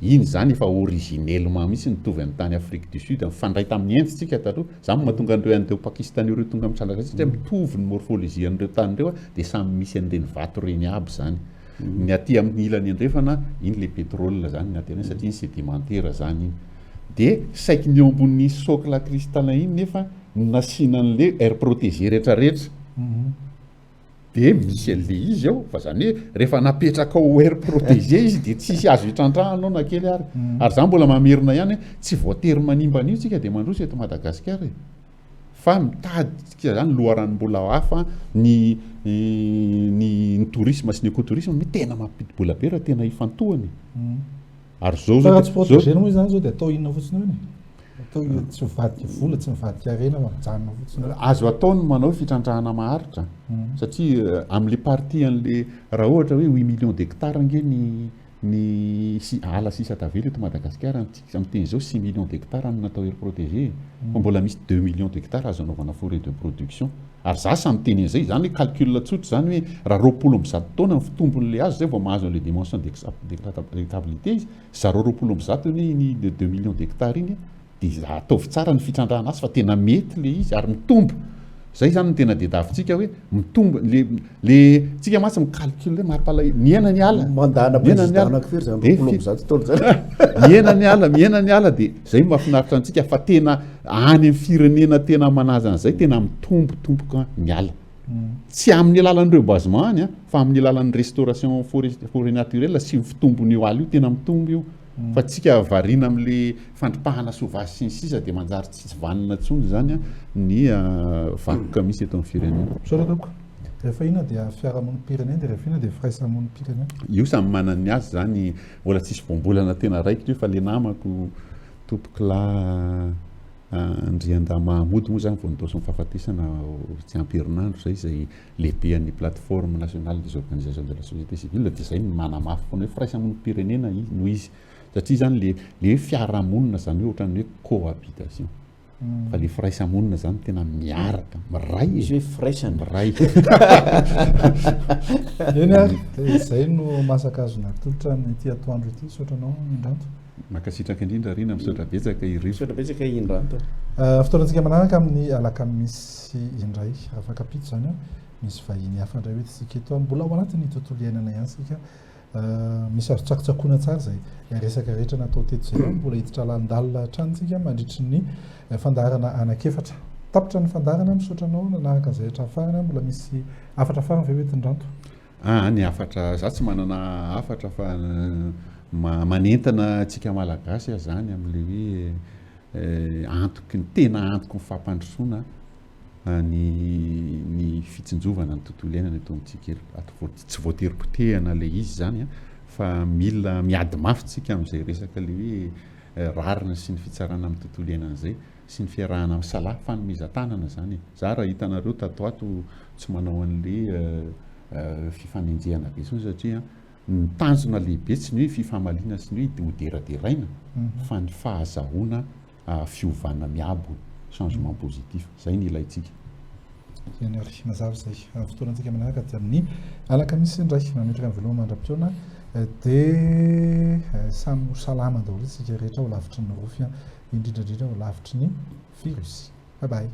iny zany efa originellement misy nitovy amin'ny tany Afrique du Sud mifandray tamin'ny endritsika taloha zany mahatonga andreo an'ireo Pakistan ireo tonga mitsalaka satria mitovy ny morphologie an'ireo tany ireo de samy misy an'ireny vato reny aby zany ny aty amin'ny ilany andrefana iny le pétrole zany ny aty satria iny sédimentaire zany iny de saiky ny ambony socle cristallin iny nefa nasinan'le air protégé rehetrarehetra de misy an'le izy ao fa zany hoe rehefa napetraka ao air protégé izy de tsisy azo hitrandrahanao na kely ary zany mbola mamerina ihany tsy voatery manimba an'io tsika de mandroso eto Madagasikara fa mitadika zany loharanom-bola hafa ny tourisme sy ny écotourisme mi tena mampidi-bola be raha tena hifantohany ary zao tsy protégena moa zany zao de atao inona fotsiny hoe atao tsy mivadika vola tsy mivadika arena manjanona fotsiny azo ataony manao fitrandrahana maharitra satria amin'le partie an'le raha ohatra hoe 8 millions d'hectares ange ny ala sisa tavela eto Madagasikara am'teny zao 6 millions d'hectares no natao air protégé fa mbola misy 2 millions d'hectares azo anaovana forêt de production ary za samy teny an'izay zany hoe calcul tsotra zany hoe raha 20 taona ny fitombon'le azo zay vao mahazo an'le dimension d'éclatabilité izy zaro 20 ny 2 millions d'hectares iny de ataovy tsara ny fitrandrahana azy fa tena mety le izy ary mitombo zay zany no tena dedavitsika hoe mitombo le tsika matsy micalcule maripala miena ny ala miena ny ala de zay mahafinaritra antsika fa tena any amin'ny firenena tena manaja an'izay tena mitombotomboka ny ala tsy amin'ny alalan'ireo basement any fa amin'ny alalan'ny restauration forêt naturelle sy ny fitombon'io ala io tena mitombo io fa tsika variana amin'le fandripahana sauvage sy ny sisa de manjary tsy vanina tsony zany ny vakoka misy eto amin'ny firenena soratoko rehefa ina dia fiarahamon'ny pirenena de rehefa ina de firaisamon'ny pirenena io samy manany azy zany mbola tsisy voambolana tena raiky io fa le namako tompokla Andrianda Mahamody moa zany vao nitao ny fahafatesana tsy amperinandro zay lehibe an'ny plateforme nationale des organisations de la société civile de zay manamafy foana hoe firaisamon'ny pirenena no izy satria zany le fiarahamonina zany hoe ohatran'ny hoe cohabitation fa le firaisamonina zany tena miaraka miray izy hoe firaisana miray eny ary zay no masaka azo natolotra nyty atoandro ity sotranao indranto makasitraka indrindra rina misaotra betsaka misaotra betsaka indranto fotoanantsika manaraka amin'ny alakamisy indray afaka pito zany misy vahiny hafa indray hoe tsika eto mbola ao anatin'ny tontolo iainana ihany sika misy azo tsakotsakoana tsara zay resaka rehetra natao teto zay mbola hiditra landalina hatranytsika mandritry ny fandarana anakefatra tapitra ny fandarana misotranao nanaraka zay rehetra afarana mbola misy afatra afarana ve hoetindranto ny afatra za tsy manana afatra fa manentana atsika malagasy zany amin'le hoe antoky ny tena antoky ny fampandrosoana ny fitsinjovana ny tontolo iainana eto amintsika tsy voatery potehana le izy zany fa mila miady mafy tsika amin'izay resaka le hoe rarina sy ny fitsarana amin'ny tontolo iainana zay sy ny fiarahana amin'ny salahy fanomezan-tanana zany za raha hitanareo tato ato tsy manao an'le fifanenjehana be sony satria ny tanjona lehibe tsy ny hoe fifamaliana sy ny hoe hoderaderaina fa ny fahazahoana fiovana miabo changement positif zay ny ilaitsika zany ary mazava zay fotoanantsika manaraka dia amin'ny alakamisy indray mametraka ny veloma mandram-piona de samy salama daholo tsika rehetra ho lavitry ny rofy indrindrandrindra ho lavitry ny virus bye bye